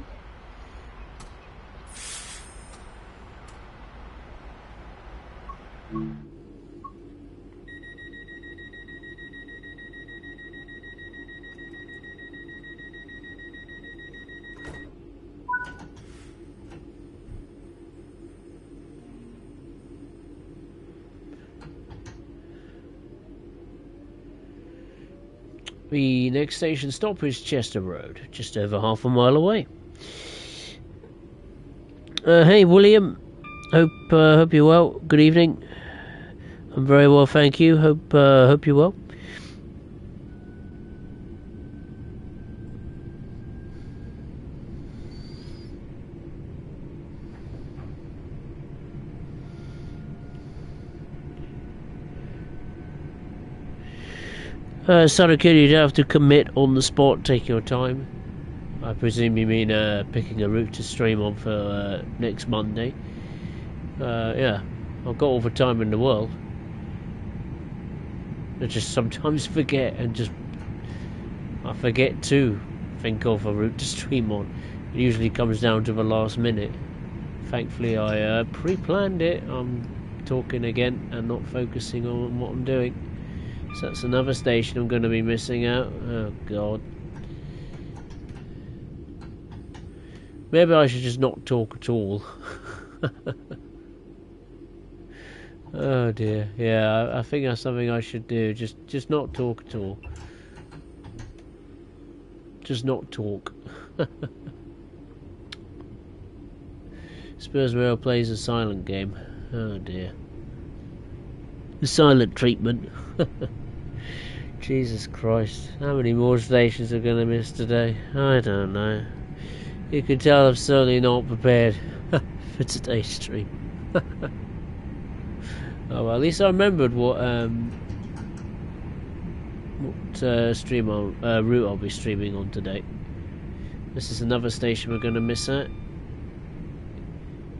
The next station stop is Chester Road, just over half a mile away. Hey William, hope you're well. Good evening. I'm very well, thank you. Hope you're well. Kid, you'd have to commit on the spot, take your time. I presume you mean picking a route to stream on for next Monday. Yeah, I've got all the time in the world. I just sometimes forget I forget to think of a route to stream on. It usually comes down to the last minute. Thankfully I pre-planned it. I'm talking again and not focusing on what I'm doing. So that's another station I'm going to be missing out. Oh god. Maybe I should just not talk at all. Oh dear. Yeah, I think that's something I should do. Just not talk at all. Just not talk. Spurs Rail plays a silent game. Oh dear. The silent treatment. Jesus Christ. How many more stations are going to miss today? I don't know. You can tell I'm certainly not prepared for today's stream. Oh well, at least I remembered what route I'll be streaming on today. This is another station we're going to miss at.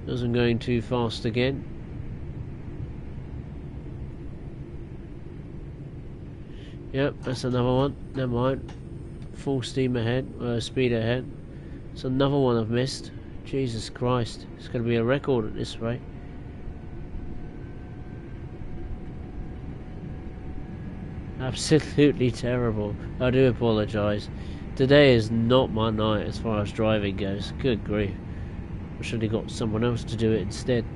Wasn't going too fast again. Yep, that's another one. Never mind. Full steam ahead, speed ahead. It's another one I've missed. Jesus Christ, it's going to be a record at this rate. Absolutely terrible. I do apologise. Today is not my night as far as driving goes. Good grief. I should have got someone else to do it instead.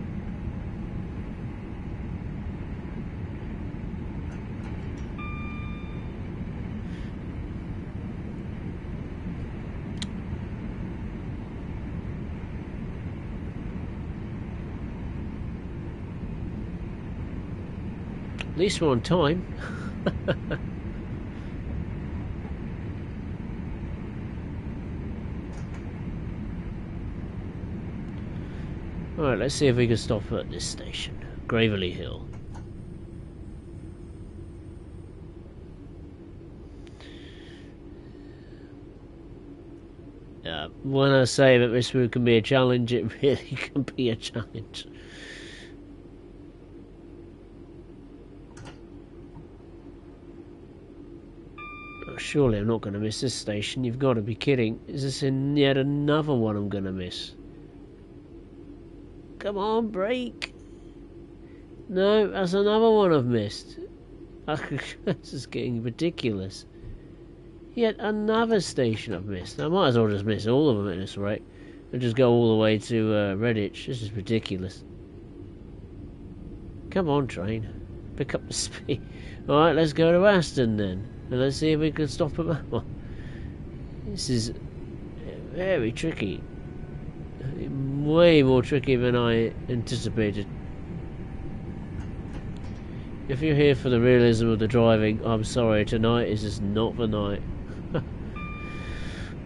least we're on time. Alright, let's see if we can stop at this station. Gravelly Hill. When I say that this route can be a challenge, it really can be a challenge. Oh, surely I'm not going to miss this station. You've got to be kidding. Is this in yet another one I'm going to miss? Come on, brake. No, that's another one I've missed. This is getting ridiculous. Yet another station I've missed. I might as well just miss all of them at this rate and just go all the way to Redditch. This is ridiculous. Come on, train. Pick up the speed. Alright, let's go to Aston then. And let's see if we can stop at that one. This is very tricky. Way more tricky than I anticipated. If you're here for the realism of the driving, I'm sorry, tonight is just not the night.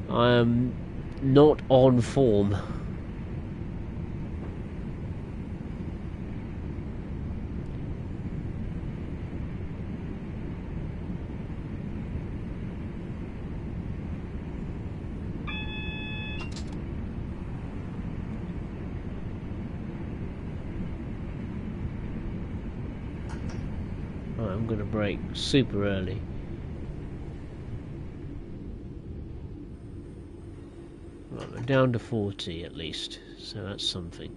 I am not on form. I'm going to brake super early. Right, we're down to 40 at least, so that's something.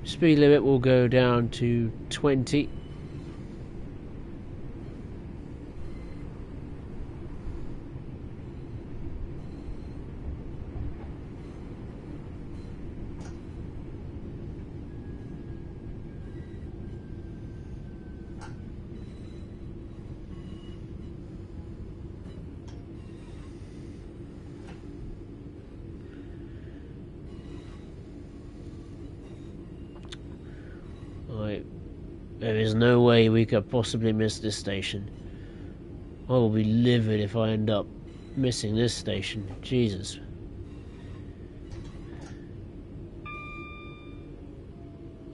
Speed limit will go down to 20. There is no way we could possibly miss this station. I will be livid if I end up missing this station. Jesus.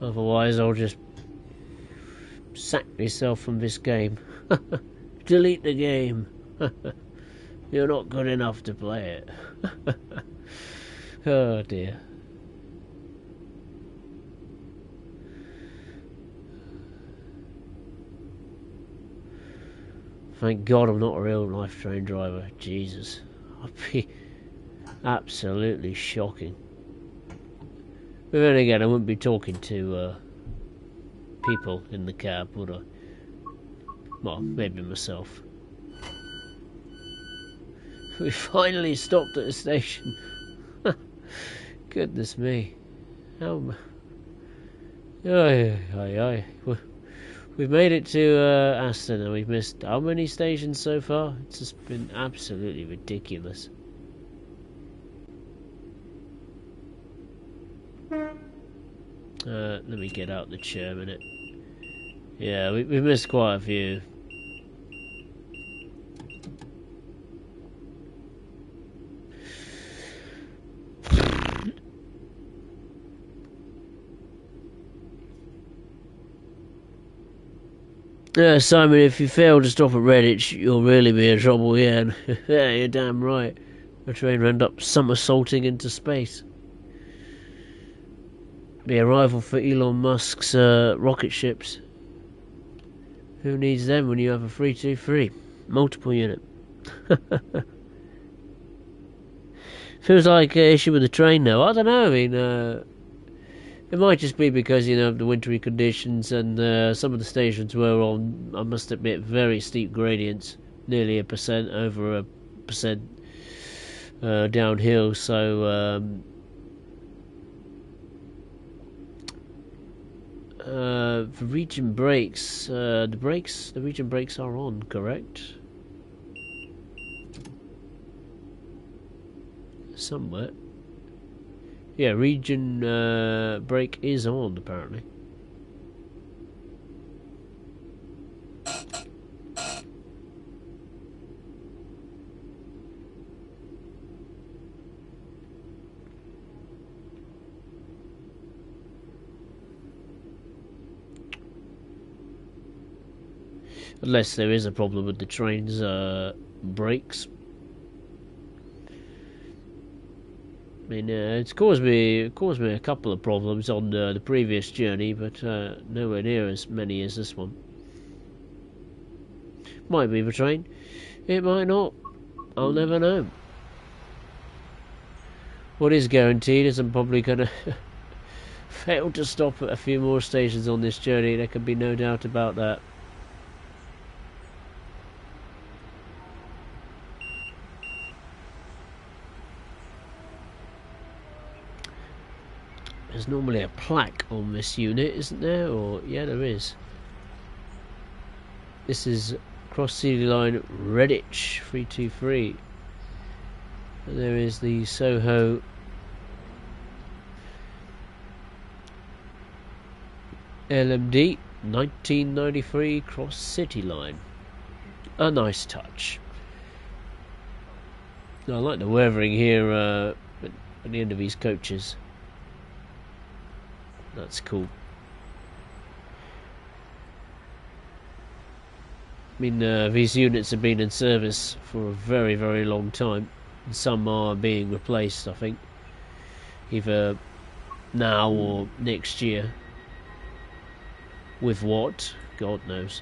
Otherwise I'll just sack myself from this game. Delete the game. You're not good enough to play it. Oh dear. Thank God I'm not a real life train driver. Jesus. I'd be absolutely shocking. But then again, I wouldn't be talking to people in the cab, would I? Well, maybe myself. We finally stopped at the station. Goodness me. How... Aye. We've made it to Aston and we've missed how many stations so far? It's just been absolutely ridiculous. Let me get out the chair a minute. Yeah, we've missed quite a few. Simon, if you fail to stop at Redditch, you'll really be in trouble, yeah. Yeah, you're damn right. The train will end up somersaulting into space. Be a rival for Elon Musk's rocket ships. Who needs them when you have a 323? Multiple unit. Feels like an issue with the train now. I don't know, I mean... It might just be because, you know, of the wintry conditions and some of the stations were on, I must admit, very steep gradients. Nearly 1% over 1% downhill, so the region brakes. The region brakes are on, correct? Somewhere. Yeah, region brake is on apparently. Unless there is a problem with the train's brakes. I mean, it's caused me a couple of problems on the previous journey, but nowhere near as many as this one. Might be the train, it might not. I'll never know. What is guaranteed is I'm probably gonna fail to stop at a few more stations on this journey. There can be no doubt about that. There's normally a plaque on this unit, isn't there? Or yeah, there is. This is Cross City Line Redditch 323. And there is the Soho LMD 1993 Cross City Line. A nice touch. I like the weathering here at the end of these coaches. That's cool. I mean, these units have been in service for a very, very long time. And some are being replaced, I think. Either now or next year. With what? God knows.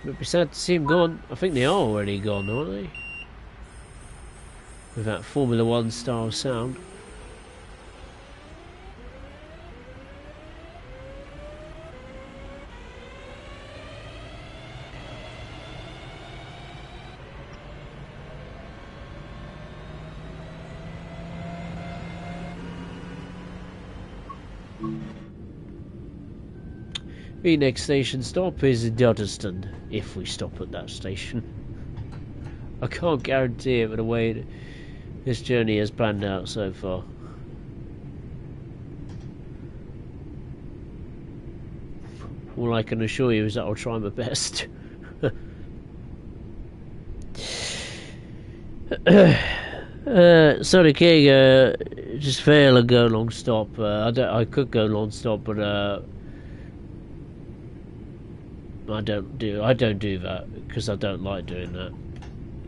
But it'd be sad to see them gone. I think they are already gone, aren't they? With that Formula 1 style sound. The next station stop is Dudderston, if we stop at that station. I can't guarantee it, but the way this journey has panned out so far. All I can assure you is that I'll try my best. Sorry, King, just fail and go long stop. I could go long stop, but I don't do that because I don't like doing that.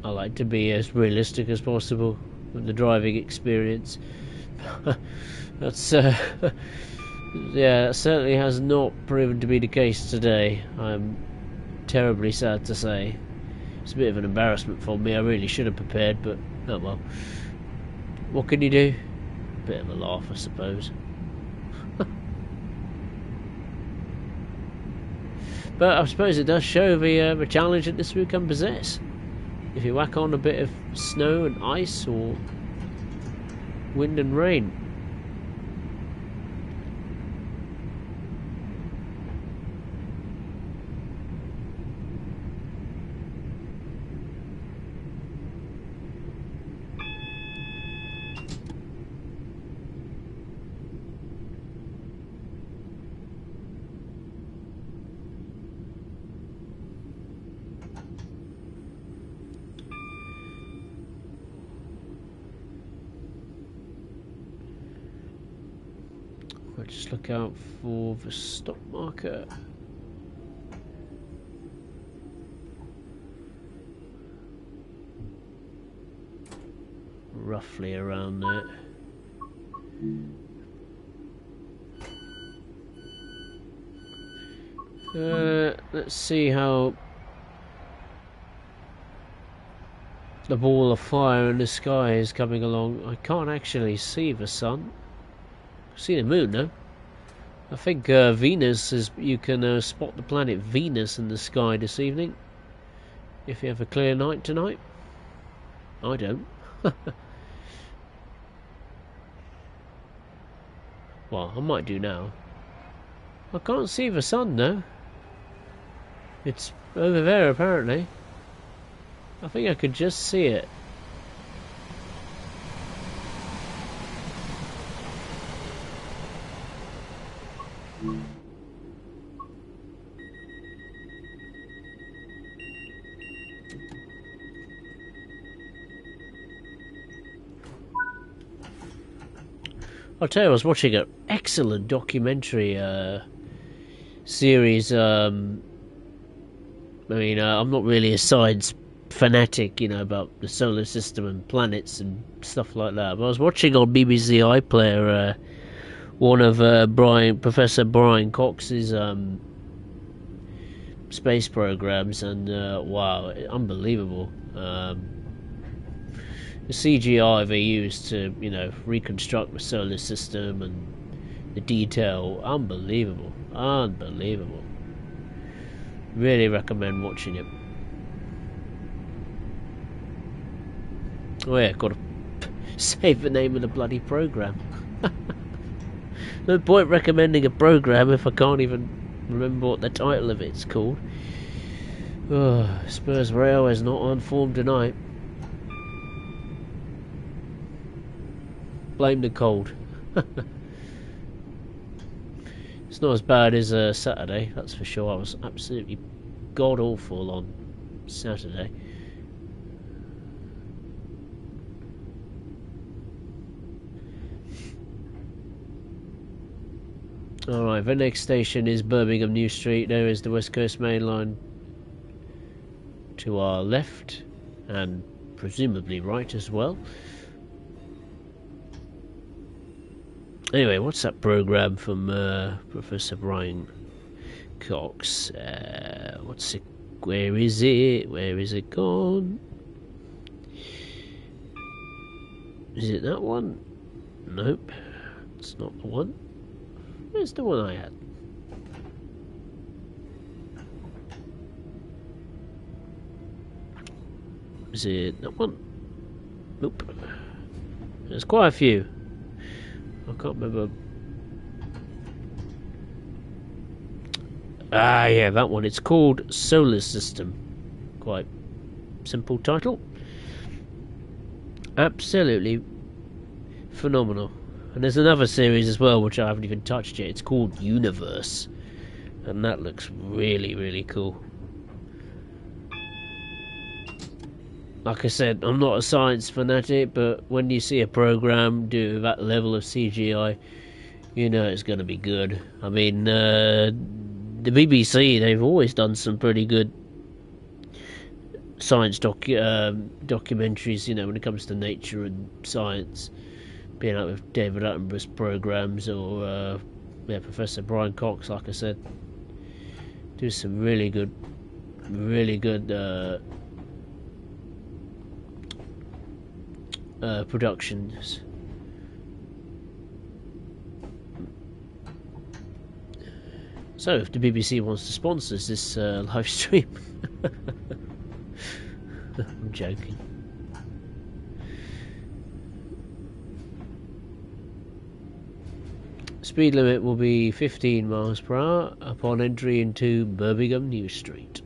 I like to be as realistic as possible with the driving experience. That's yeah, that certainly has not proven to be the case today. I'm terribly sad to say. It's a bit of an embarrassment for me. I really should have prepared, but oh well. What can you do? Bit of a laugh, I suppose. But I suppose it does show the challenge that this route can possess. If you whack on a bit of snow and ice or wind and rain. Just look out for the stop marker. Roughly around there. Let's see how the ball of fire in the sky is coming along. I can't actually see the sun. See the moon, though. I think Venus is. You can spot the planet Venus in the sky this evening. If you have a clear night tonight. I don't. Well, I might do now. I can't see the sun though. It's over there apparently. I think I could just see it. I'll tell you, I was watching an excellent documentary series. I'm not really a science fanatic, about the solar system and planets and stuff like that. But I was watching on BBC iPlayer one of Professor Brian Cox's space programs, and wow, unbelievable. The CGI they used to, reconstruct the solar system and the detail, unbelievable. Really recommend watching it. Oh yeah, got to save the name of the bloody program. No point recommending a program if I can't even remember what the title of it's called. Oh, Spurs Rail is not on form tonight. Blame the cold. It's not as bad as Saturday, that's for sure. I was absolutely god awful on Saturday. Alright, the next station is Birmingham New Street. There is the West Coast Main Line to our left, and presumably right as well. Anyway, what's that program from Professor Brian Cox? What's it? Where is it? Where is it gone? Is it that one? Nope, it's not the one. Where's the one I had? Is it that one? Nope. There's quite a few. I can't remember. Ah, yeah, that one. It's called Solar System. Quite simple title. Absolutely phenomenal. And there's another series as well, which I haven't even touched yet. It's called Universe. And that looks really, really cool. Like I said, I'm not a science fanatic, but when you see a program do that level of CGI, you know it's going to be good. I mean, the BBC, they've always done some pretty good science documentaries, when it comes to nature and science. Being out with David Attenborough's programs, or Professor Brian Cox, like I said. Do some really good productions. So if the BBC wants to sponsor this live stream, I'm joking. Speed limit will be 15 miles per hour upon entry into Birmingham New Street.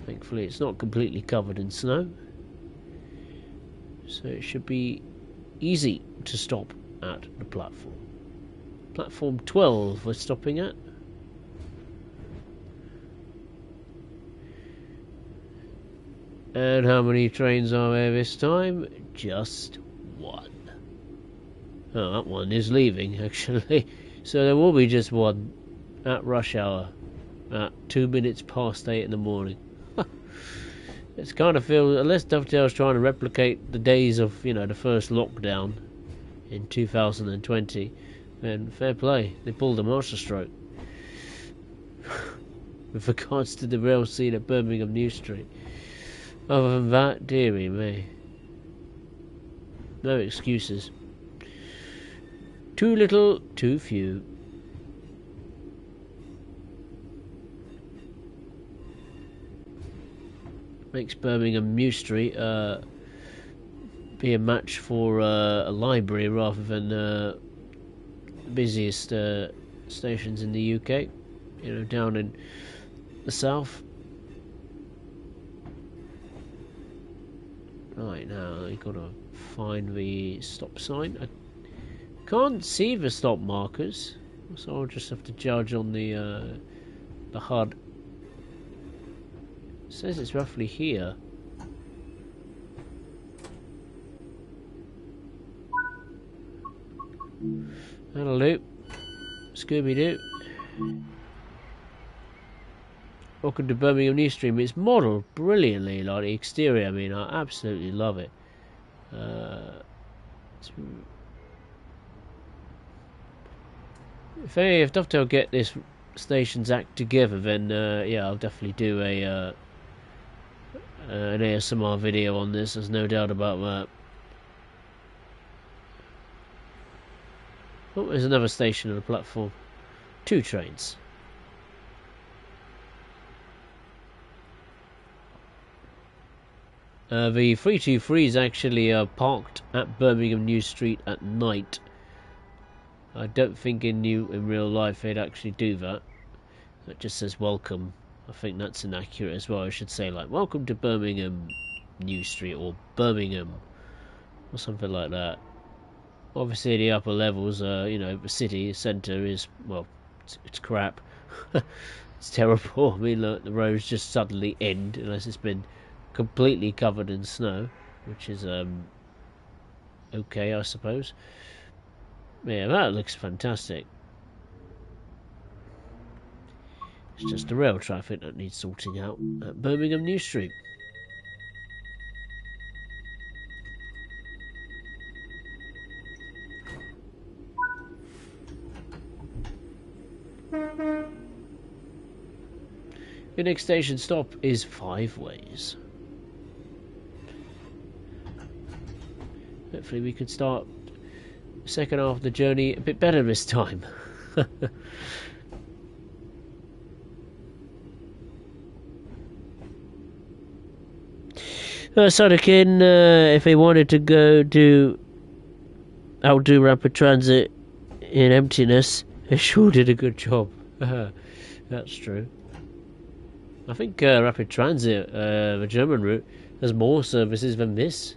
Thankfully it's not completely covered in snow, so it should be easy to stop at the platform. Platform 12 we're stopping at. And how many trains are there this time? Just one. Oh, that one is leaving actually. So there will be just one at rush hour at 2 minutes past 8 in the morning. It's kind of feels, unless Dovetail's trying to replicate the days of, the first lockdown in 2020, then fair play. They pulled a masterstroke with regards to the rail scene at Birmingham New Street. Other than that, dearie me, no excuses. Too little, too few. Makes Birmingham New Street be a match for a library rather than busiest stations in the UK. You know, down in the south. Right, now I gotta find the stop sign. I can't see the stop markers, so I'll just have to judge on the HUD. It says it's roughly here. Hello, Scooby-Doo. Welcome to Birmingham New Stream. It's modelled brilliantly, like the exterior. I mean, I absolutely love it. If Dovetail get this station's act together, then yeah, I'll definitely do a an ASMR video on this. There's no doubt about that. Oh, there's another station on the platform. 2 trains. The 323 is actually parked at Birmingham New Street at night. I don't think in real life they'd actually do that. It just says welcome. I think that's inaccurate as well. I should say like welcome to Birmingham New Street or Birmingham or something like that. Obviously the upper levels, you know, the city centre is, well, it's crap. It's terrible. I mean, look, the roads just suddenly end unless it's been completely covered in snow, which is okay, I suppose. Yeah, that looks fantastic. It's just the rail traffic that needs sorting out at Birmingham New Street. The next station stop is 5 Ways. Hopefully we can start the second half of the journey a bit better this time. Sodakin, if they wanted to go do outdo rapid transit in emptiness, they sure did a good job. That's true. I think rapid transit, the German route, has more services than this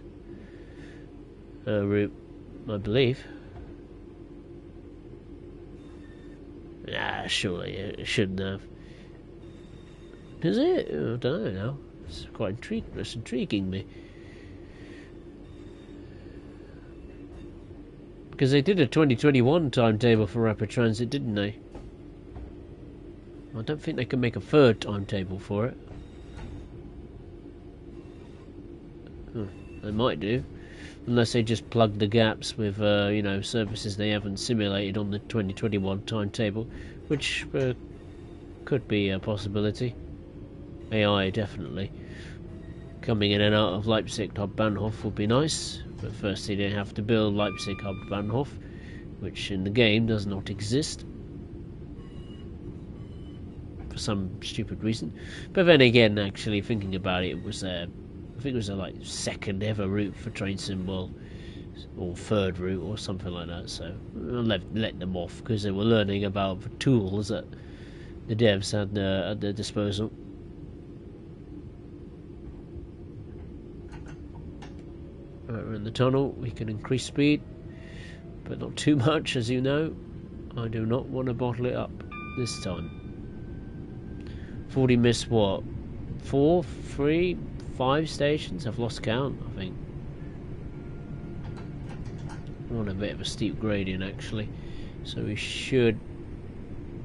route, I believe. Nah, surely it shouldn't have. Is it? I don't know now. It's quite intriguing me. Because they did a 2021 timetable for rapid transit, didn't they? I don't think they can make a 3rd timetable for it. They might do. Unless they just plug the gaps with, you know, services they haven't simulated on the 2021 timetable, which could be a possibility. AI, definitely. Coming in and out of Leipzig Hauptbahnhof would be nice, but firstly they have to build Leipzig Hauptbahnhof, which in the game does not exist. For some stupid reason. But then again, actually thinking about it, it was I think it was a like 2nd ever route for Train Sim World, or 3rd route or something like that. So I'll let them off because they were learning about the tools that the devs had at their disposal. Right, we're in the tunnel. We can increase speed, but not too much, as you know. I do not want to bottle it up this time. 40 missed what? 4, 3, 5 stations? I've lost count, I think. We're on a bit of a steep gradient actually, so we should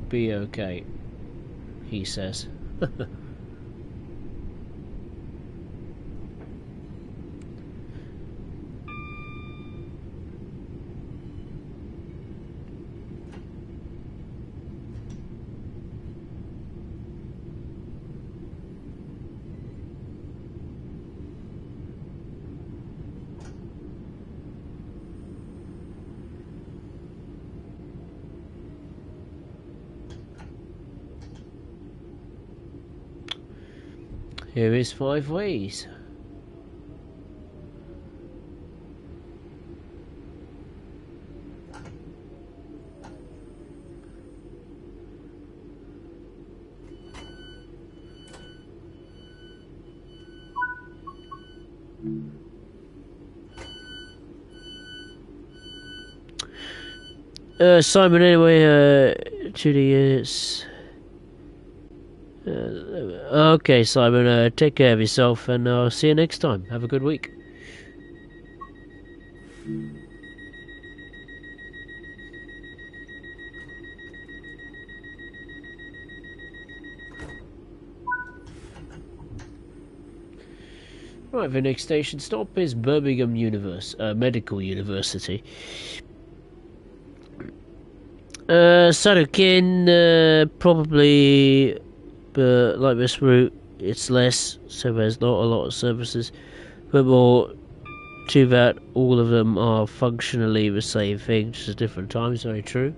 be okay, he says. Here is 5 Ways. Simon, anyway, to the units. Okay, Simon, take care of yourself, and I'll see you next time. Have a good week. Right, the next station stop is Birmingham Medical University. Sarukin, probably, but like this route, it's less, so there's not a lot of services. But more to that, all of them are functionally the same thing, just at different times, very true.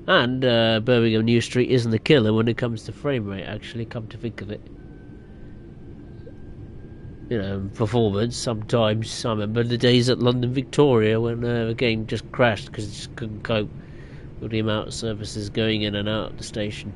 And Birmingham New Street isn't the killer when it comes to frame rate, actually, come to think of it. You know, performance, sometimes. I remember the days at London Victoria when the game just crashed because it just couldn't cope with the amount of services going in and out of the station.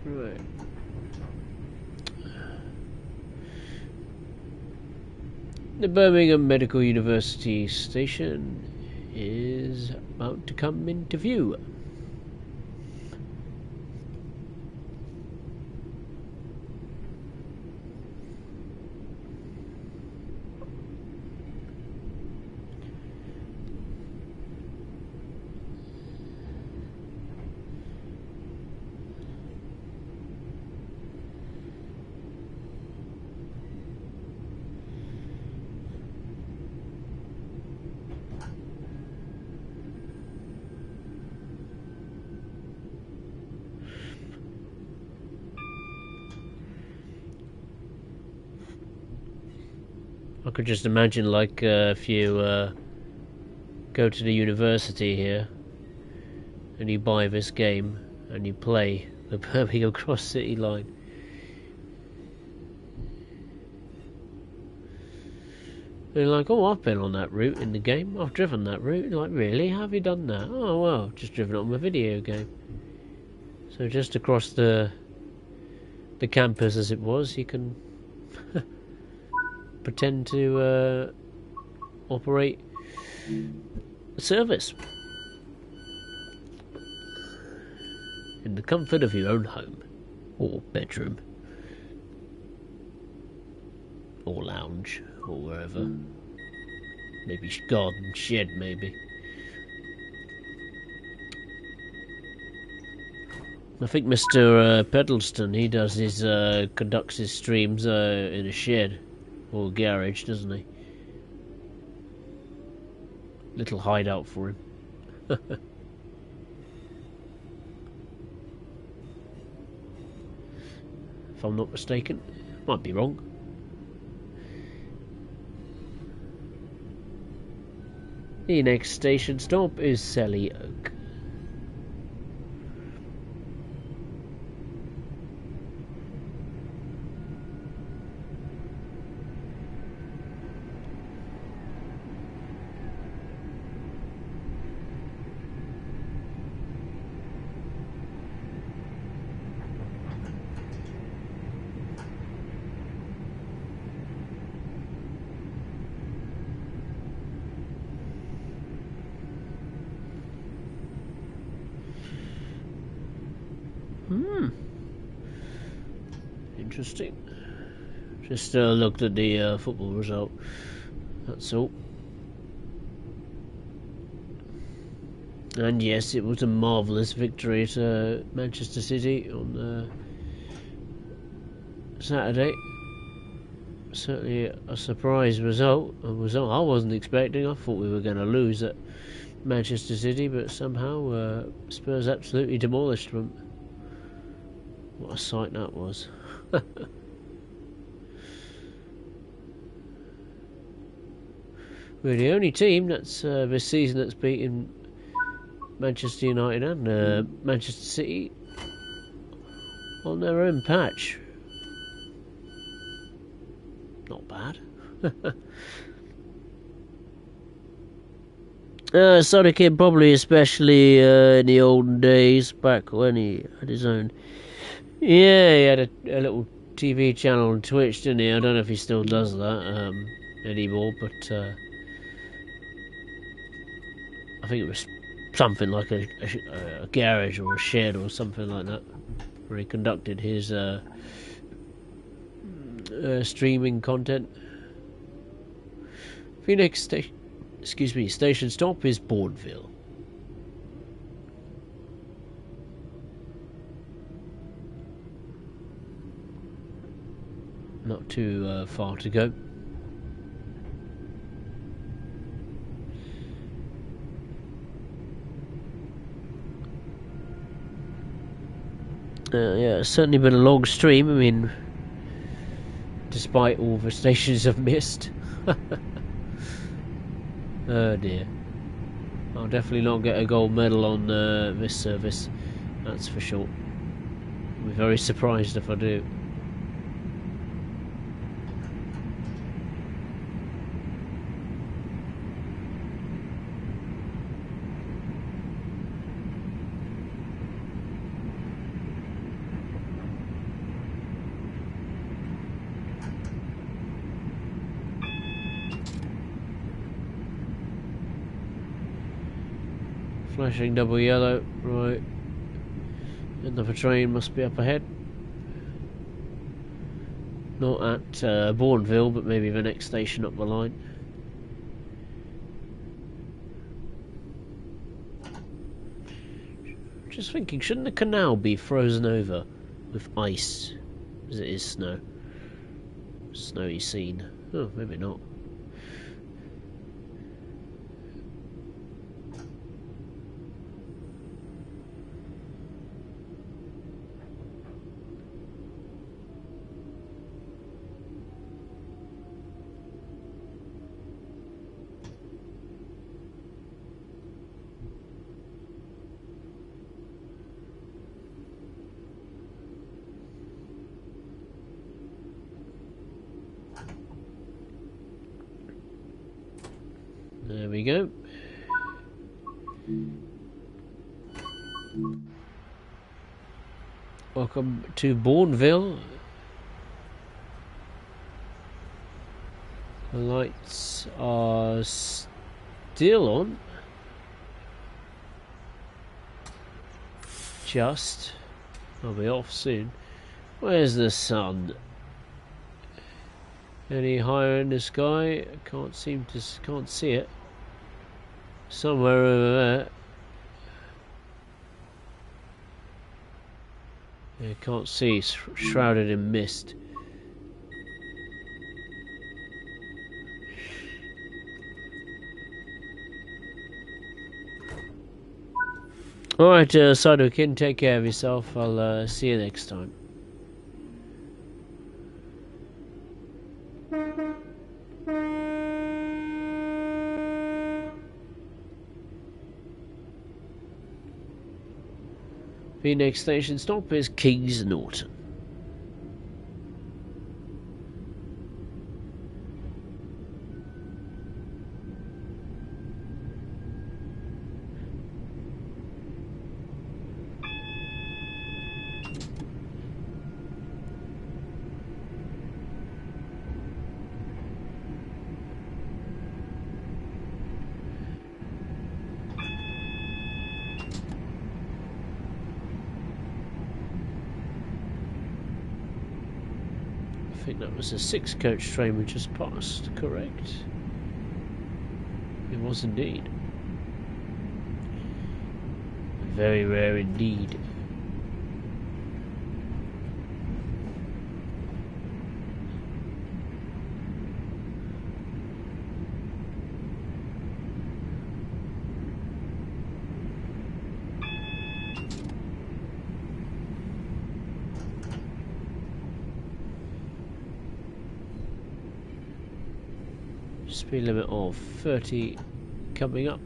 Right. The Birmingham Medical University station is about to come into view. I could just imagine, like, if you go to the university here and you buy this game and you play the Birmingham Cross City line. They're like, oh, I've been on that route in the game. I've driven that route. Like, really? How have you done that? Oh, well, just driven it on my video game. So just across the campus, as it was, you can pretend to operate a service in the comfort of your own home or bedroom or lounge or wherever. Maybe garden shed, maybe. I think Mr. Peddleston, he does his conducts his streams in a shed or garage, doesn't he? Little hideout for him. If I'm not mistaken, might be wrong. The next station stop is Selly Oak. Interesting. Just looked at the football result. That's all. And yes, it was a marvellous victory at Manchester City on Saturday. Certainly a surprise result. A result I wasn't expecting. I thought we were going to lose at Manchester City, but somehow Spurs absolutely demolished them. What a sight that was. We're the only team that's this season that's beaten Manchester United and Manchester City on their own patch. Not bad. Sonic Kid probably especially in the olden days, back when he had his own. Yeah, he had a little TV channel on Twitch, didn't he? I don't know if he still does that anymore, but I think it was something like a garage or a shed or something like that, where he conducted his streaming content. Phoenix station stop is Bourneville. Not too far to go. Yeah, it's certainly been a long stream. I mean, despite all the stations I've missed. Oh dear. I'll definitely not get a gold medal on this service, that's for sure. I'll be very surprised if I do. Flashing double yellow, right. Another train must be up ahead. Not at Bourneville, but maybe the next station up the line. Just thinking, shouldn't the canal be frozen over with ice as it is snow? Snowy scene. Oh, maybe not. There we go. Welcome to Bourneville. The lights are still on. Just. I'll be off soon. Where's the sun? Any higher in the sky? Can't see it. Somewhere over there. Yeah, can't see. It's shrouded in mist. Alright, Sidewakin, take care of yourself. I'll see you next time. The next station stop is Kings Norton. think that was a 6-coach train we just passed, correct? It was indeed. Very rare indeed. Speed limit of 30 coming up.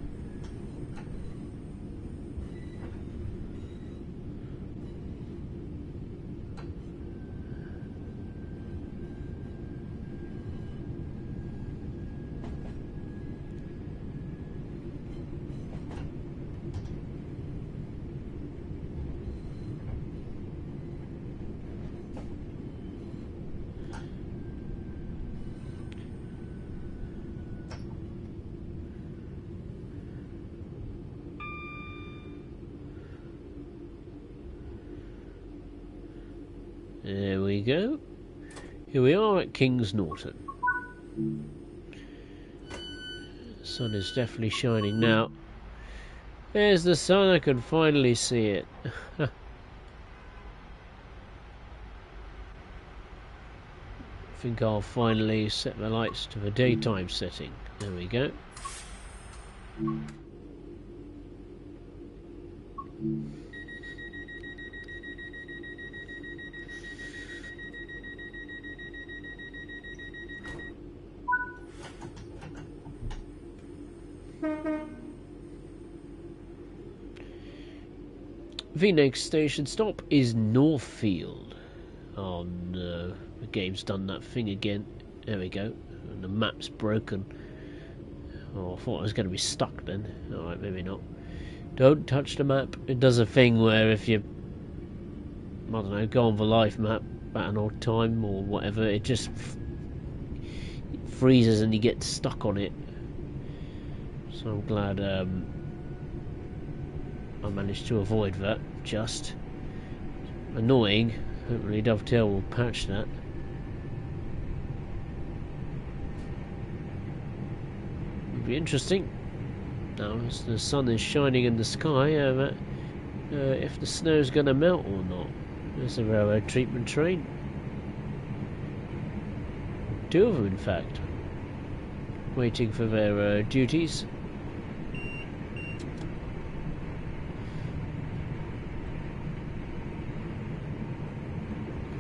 There we go. Here we are at Kings Norton. The sun is definitely shining now. There's the sun, I can finally see it. I think I'll finally set the lights to the daytime setting. There we go. The next station stop is Northfield. Oh no, the game's done that thing again. There we go. And the map's broken. Oh, I thought I was going to be stuck then. Alright, maybe not. Don't touch the map. It does a thing where if you, I don't know, go on the live map at an odd time or whatever, it just freezes and you get stuck on it. So I'm glad I managed to avoid that. Just annoying. Hopefully Dovetail will patch that. It'll be interesting. Now, as the sun is shining in the sky, if the snow's going to melt or not. There's a railroad treatment train. 2 of them, in fact. Waiting for their duties.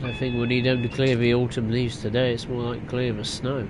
I think we need them to clear the autumn leaves today. It's more like clear the snow.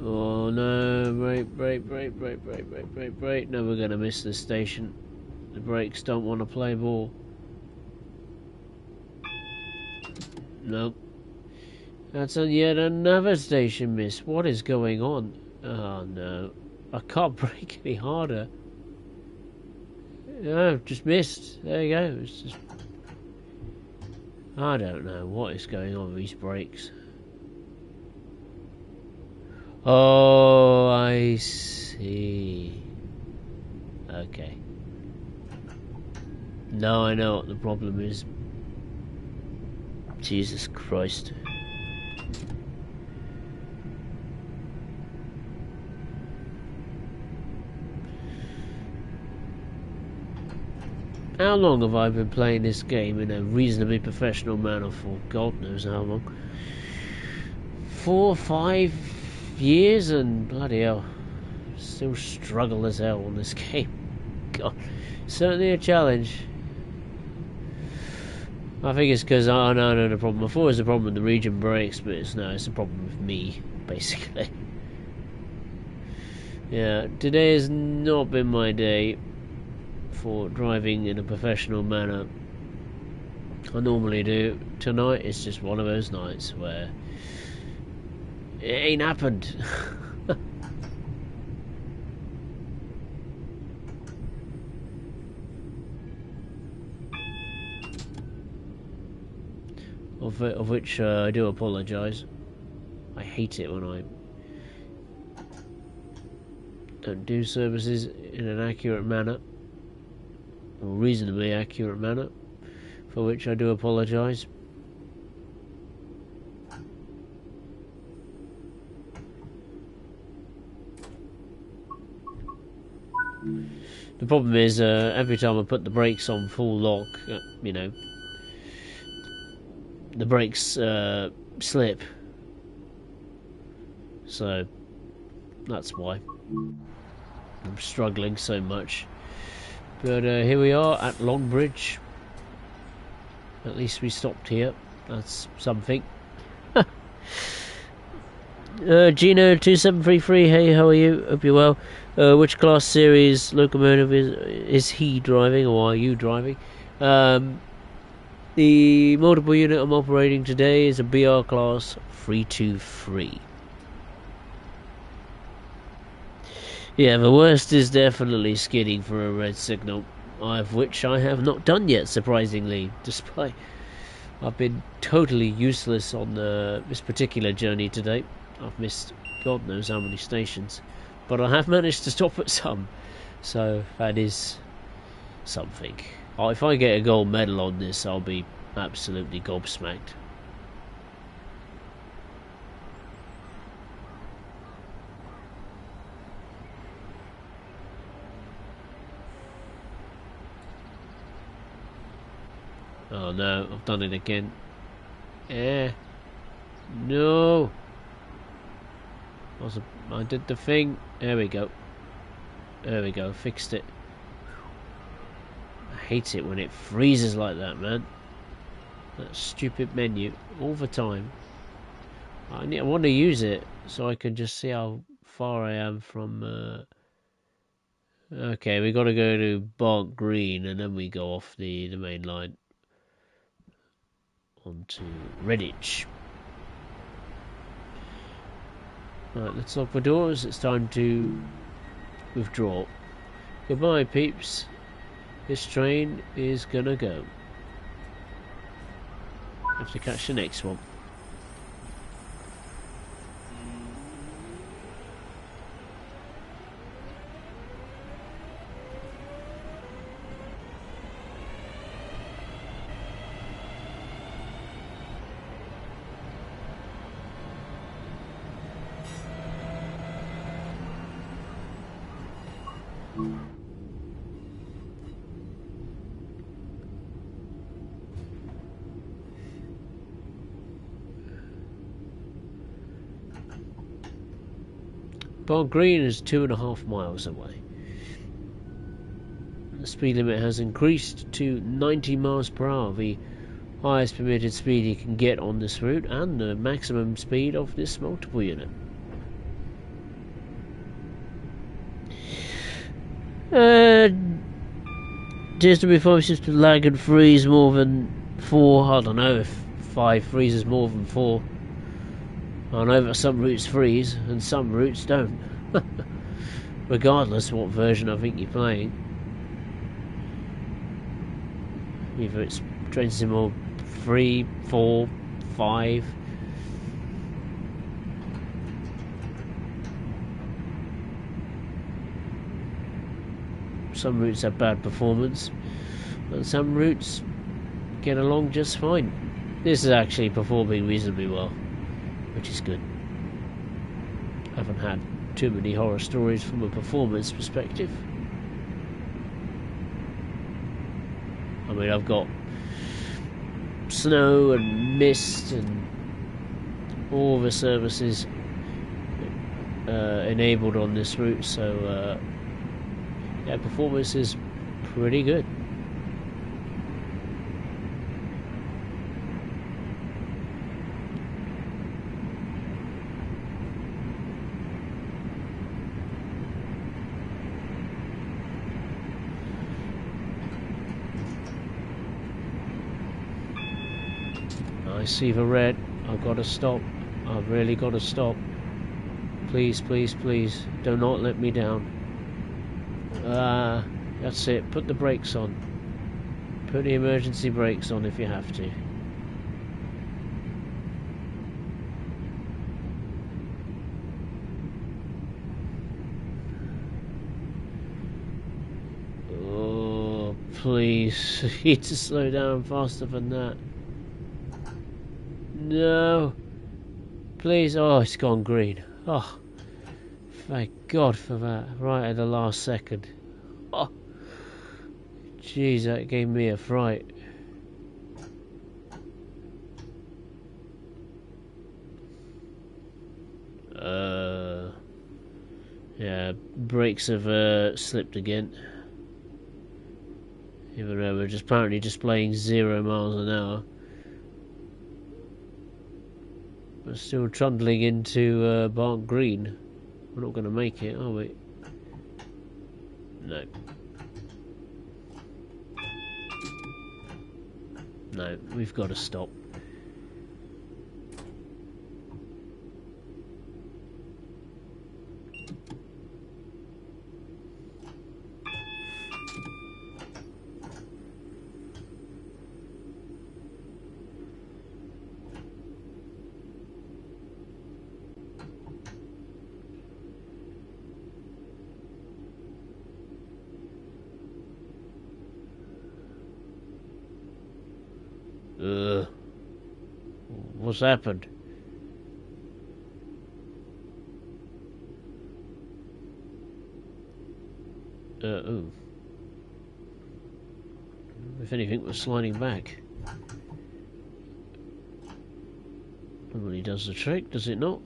Oh no, brake. No, we're going to miss this station. The brakes don't want to play ball. Nope. That's yet another station miss. What is going on? Oh no. I can't brake any harder. No, just missed. There you go. It's just... I don't know what is going on with these brakes. Oh, I see. Okay. Now I know what the problem is. Jesus Christ. How long have I been playing this game in a reasonably professional manner for? God knows how long. 4 or 5 years, and bloody hell, still struggle as hell on this game. God, certainly a challenge. I think it's because I know the problem. Before it was a problem with the region brakes, but it's a problem with me, basically. Yeah, today has not been my day for driving in a professional manner. I normally do. Tonight it's just one of those nights where It ain't happened. of which I do apologise. I hate it when I don't do services in an accurate manner, or reasonably accurate manner, for which I do apologise. The problem is, every time I put the brakes on full lock, you know, the brakes slip. So that's why I'm struggling so much. But here we are at Longbridge. At least we stopped here. That's something. Gino2733, hey, how are you? Hope you're well. Which class series locomotive is he driving, or are you driving? The multiple unit I'm operating today is a BR class 323. Yeah, the worst is definitely skidding for a red signal, of which I have not done yet, surprisingly, despite I've been totally useless on this particular journey today. I've missed God knows how many stations, but I have managed to stop at some, so that is something. If I get a gold medal on this, I'll be absolutely gobsmacked. Oh no, I've done it again. No. I did the thing. There we go. There we go, fixed it. I hate it when it freezes like that, man. That stupid menu all the time. I want to use it so I can just see how far I am from. Okay, we got to go to Bark Green and then we go off the main line onto Redditch. Right, let's lock the doors. It's time to withdraw. Goodbye, peeps. This train is gonna go. Have to catch the next one. Bark Green is 2.5 miles away. The speed limit has increased to 90 miles per hour, the highest permitted speed you can get on this route, and the maximum speed of this multiple unit. DSW5 seems to lag and freeze more than 4. I don't know if 5 freezes more than 4. I know that some routes freeze and some routes don't. Regardless what version I think you're playing. Either it's Train Sim 3, 4, 5. Some routes have bad performance, and some routes get along just fine. This is actually performing reasonably well, which is good. I haven't had too many horror stories from a performance perspective. I mean, I've got snow and mist and all the services enabled on this route, so yeah, performance is pretty good. I see the red. I've got to stop. I've really got to stop. Please, please, please. Do not let me down. That's it. Put the brakes on. Put the emergency brakes on if you have to. Oh, please. I need to slow down faster than that. No. Please. Oh, it's gone green. Oh, thank God for that. Right at the last second. Oh, jeez, that gave me a fright. Yeah, brakes have slipped again. Even though we're just apparently displaying 0 miles an hour. We're still trundling into Bark Green. We're not going to make it, are we? No. No, we've got to stop. What's happened? Ooh. If anything, we're sliding back. Probably does the trick, does it not?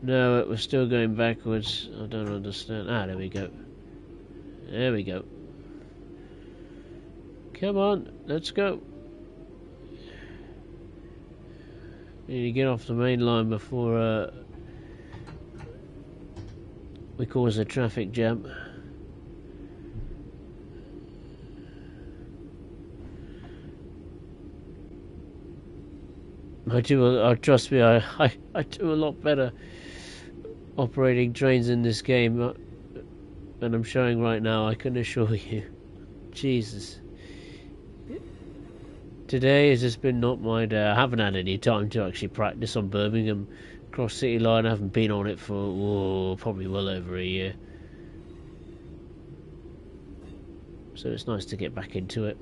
No, it was still going backwards. I don't understand. Ah, there we go. There we go. Come on, let's go. We need to get off the main line before we cause a traffic jam. Trust me, I do a lot better operating trains in this game than I'm showing right now, I can assure you. Jesus. Today has just been not my day. I haven't had any time to actually practice on Birmingham Cross City Line. I haven't been on it for probably well over a year. So it's nice to get back into it.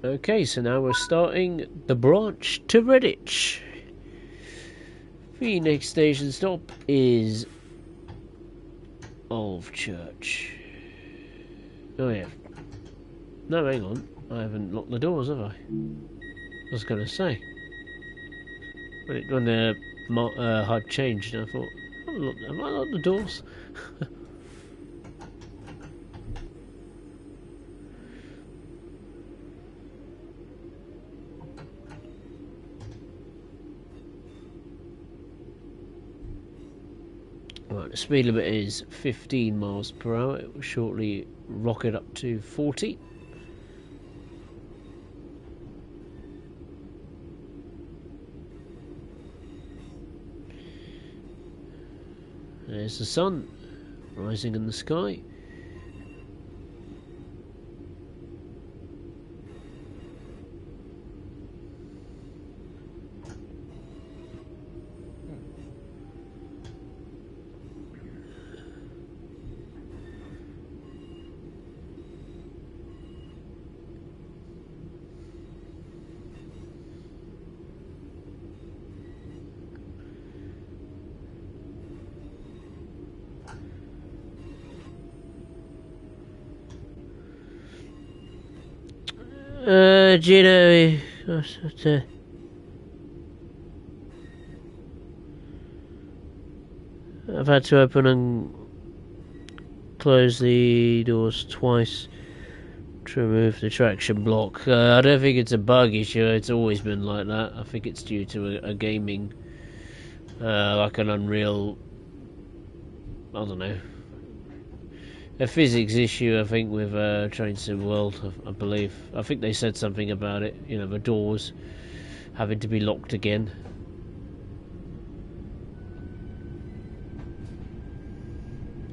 Okay, so now we're starting the branch to Redditch. The next station stop is Olive Church. Oh yeah. No, hang on. I haven't locked the doors, have I? I was going to say. When the HUD changed, I thought, have I locked the doors? Right, the speed limit is 15 miles per hour. It will shortly rocket up to 40. There's the sun rising in the sky. Gino, I've had to open and close the doors twice to remove the traction block. I don't think it's a bug issue, it's always been like that. I think it's due to a gaming, like an Unreal, I don't know, a physics issue, I think, with Train Sim World, I believe. I think they said something about it, you know, the doors having to be locked again.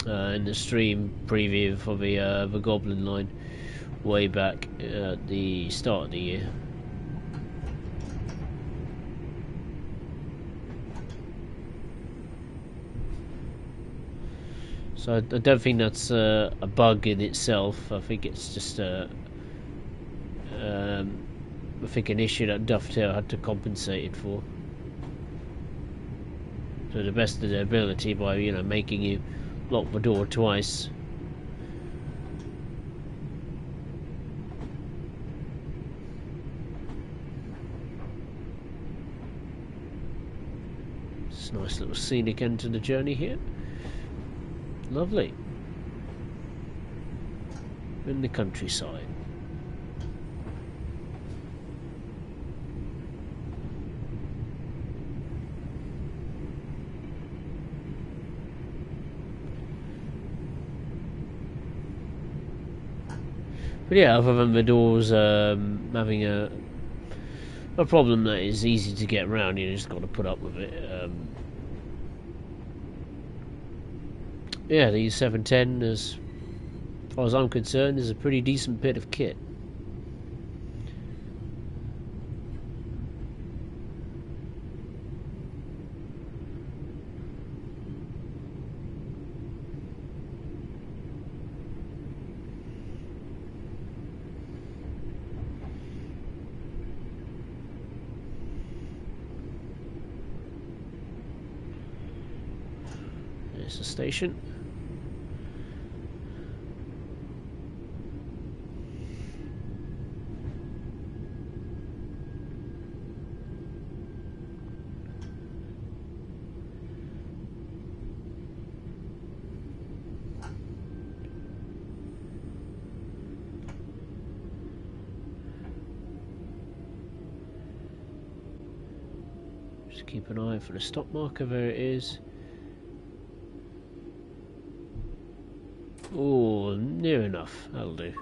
In the stream preview for the Goblin line way back at the start of the year. So I don't think that's a bug in itself. I think it's just I think an issue that Dovetail had to compensate it for, to the best of their ability, by, you know, making you lock the door twice. It's a nice little scenic end to the journey here. Lovely. In the countryside. But yeah, other than the doors having a problem that is easy to get around, you just got to put up with it. Yeah, the E710, as far as I'm concerned, is a pretty decent bit of kit. There's the station. Just keep an eye for the stop marker. There it is. Oh, near enough. That'll do.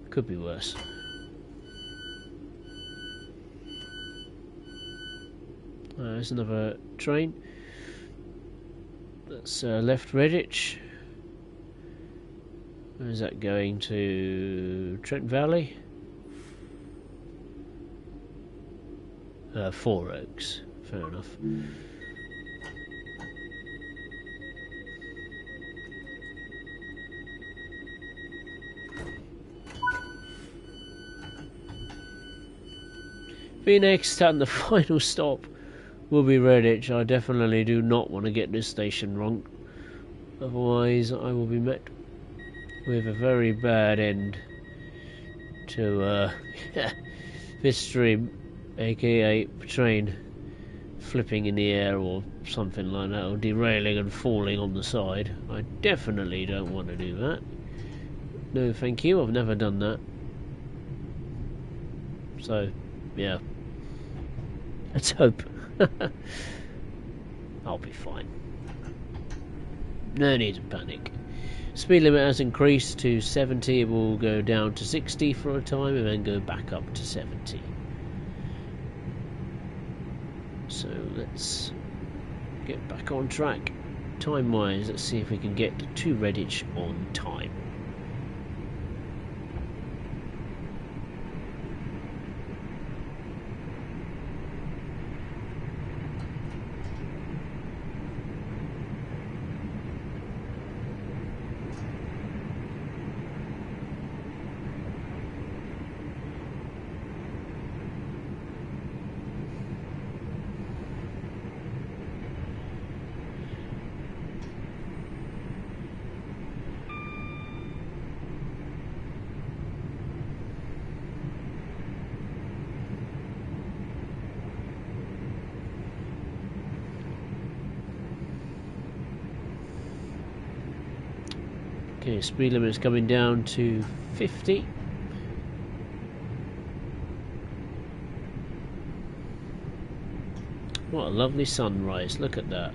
Could be worse. There's another train. That's left Redditch. Where's that going to? Trent Valley? Four Oaks. Fair enough. The next and the final stop will be Redditch. I definitely do not want to get this station wrong, otherwise I will be met with a very bad end to this stream, aka train flipping in the air or something like that, or derailing and falling on the side. I definitely don't want to do that. No thank you, I've never done that. So yeah, let's hope. I'll be fine. No need to panic. Speed limit has increased to 70. It will go down to 60 for a time and then go back up to 70. So let's get back on track. Time wise, let's see if we can get to Redditch on time. Okay, speed limit is coming down to 50. What a lovely sunrise, look at that.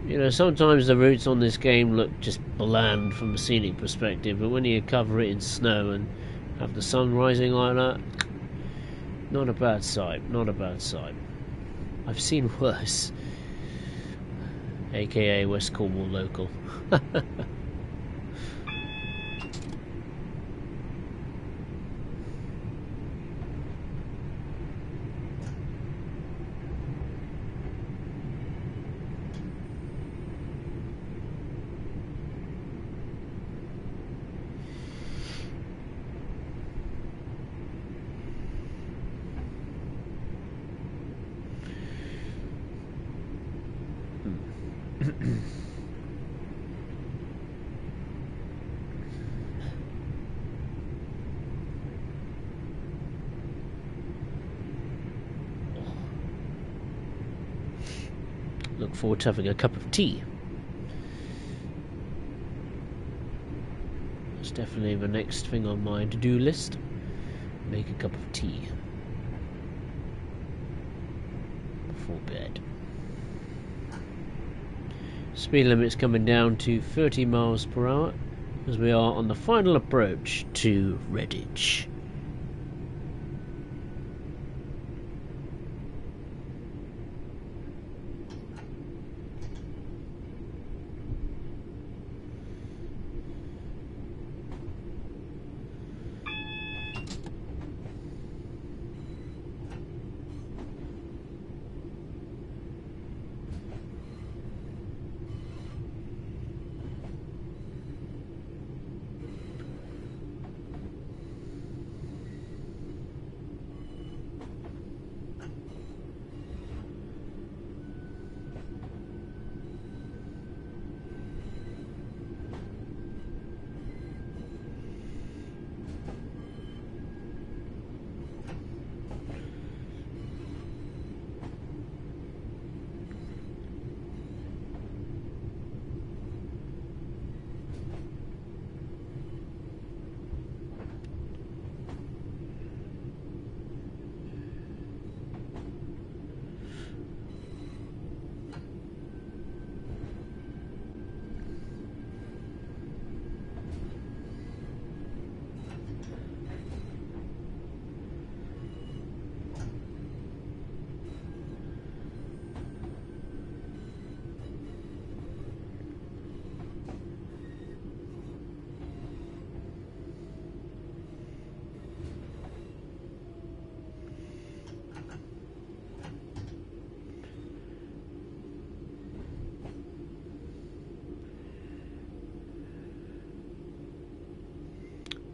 You know, sometimes the routes on this game look just bland from a scenic perspective, but when you cover it in snow and have the sun rising like that, not a bad sight, not a bad sight. I've seen worse. AKA West Cornwall local. Look forward to having a cup of tea. That's definitely the next thing on my to-do list. Make a cup of tea before bed. Speed limit's coming down to 30 miles per hour as we are on the final approach to Redditch.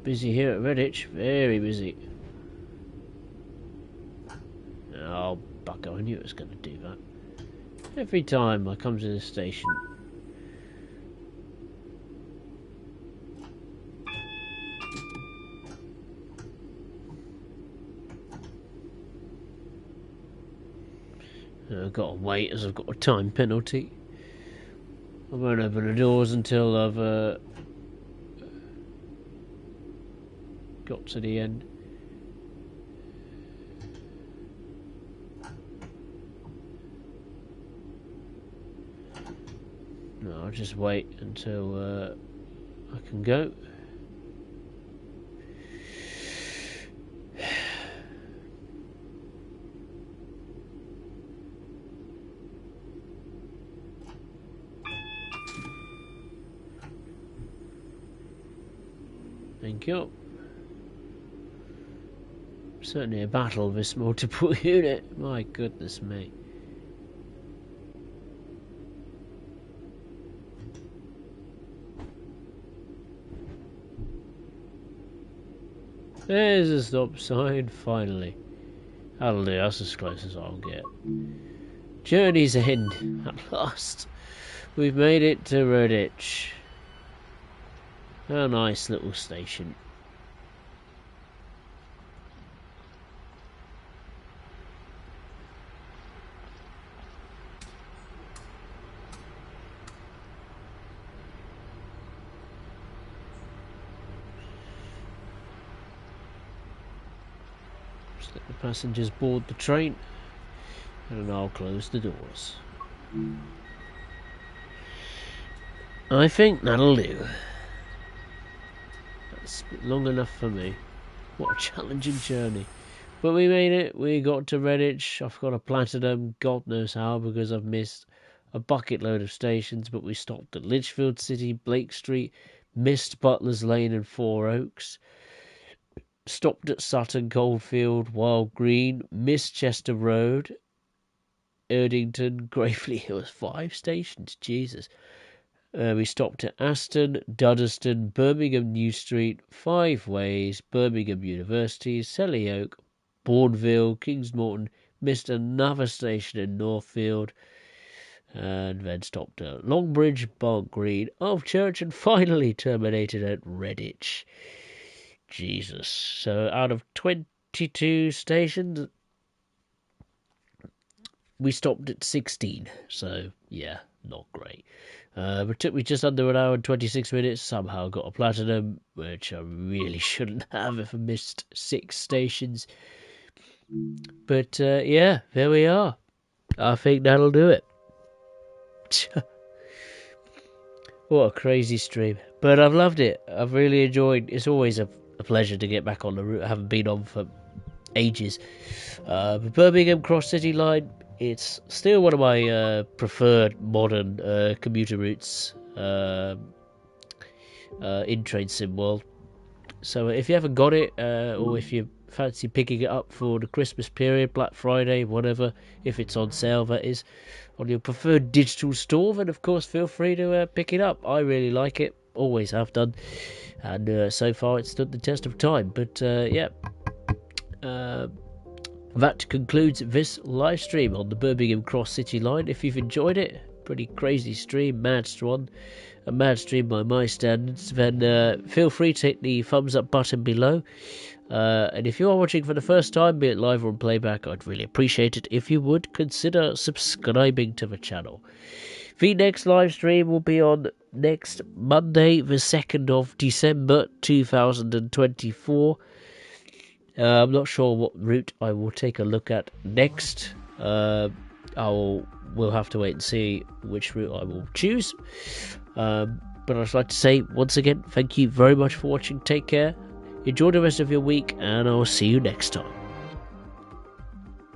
Busy here at Redditch, very busy. Oh, bucko, I knew it was going to do that. Every time I come to this station. I've got to wait as I've got a time penalty. I won't open the doors until I've got to the end. No, I'll just wait until I can go. Thank you. Certainly a battle, this multiple unit. My goodness me. There's a stop sign, finally. That'll do, that's as close as I'll get. Journey's end, at last. We've made it to Redditch. A nice little station. Just let the passengers board the train, and I'll close the doors. I think that'll do. That's long enough for me. What a challenging journey. But we made it. We got to Redditch. I've got a platinum, God knows how, because I've missed a bucket load of stations. But we stopped at Lichfield City, Blake Street, missed Butler's Lane and Four Oaks, stopped at Sutton Coldfield, Wild Green, missed Chester Road, Erdington, Gravely Hills. 5 stations, Jesus. We stopped at Aston, Duddeston, Birmingham New Street, Five Ways, Birmingham University, Selly Oak, Bourneville, Kingsmorton, missed another station in Northfield, and then stopped at Longbridge, Bark Green, Old Church, and finally terminated at Redditch. Jesus. So out of 22 stations, we stopped at 16. So, yeah, not great. But it took me just under an hour and 26 minutes. Somehow got a platinum, which I really shouldn't have if I missed 6 stations. But yeah, there we are. I think that'll do it. What a crazy stream. But I've loved it. I've really enjoyed. It's always a pleasure to get back on the route. I haven't been on for ages. The Birmingham Cross City Line, it's still one of my preferred modern commuter routes in Train Sim World. So if you haven't got it, or if you fancy picking it up for the Christmas period, Black Friday, whatever, if it's on sale, that is, on your preferred digital store, then of course feel free to pick it up. I really like it, always have done, and so far it's stood the test of time. But yeah, that concludes this live stream on the Birmingham Cross City Line. If you've enjoyed it, pretty crazy stream, a mad stream by my standards, then feel free to hit the thumbs up button below. And if you are watching for the first time, be it live or on playback, I'd really appreciate it if you would consider subscribing to the channel. The next live stream will be on next Monday, the 2nd of December 2024. I'm not sure what route I will take a look at next. We'll have to wait and see which route I will choose. But I'd like to say once again, thank you very much for watching. Take care. Enjoy the rest of your week, and I'll see you next time.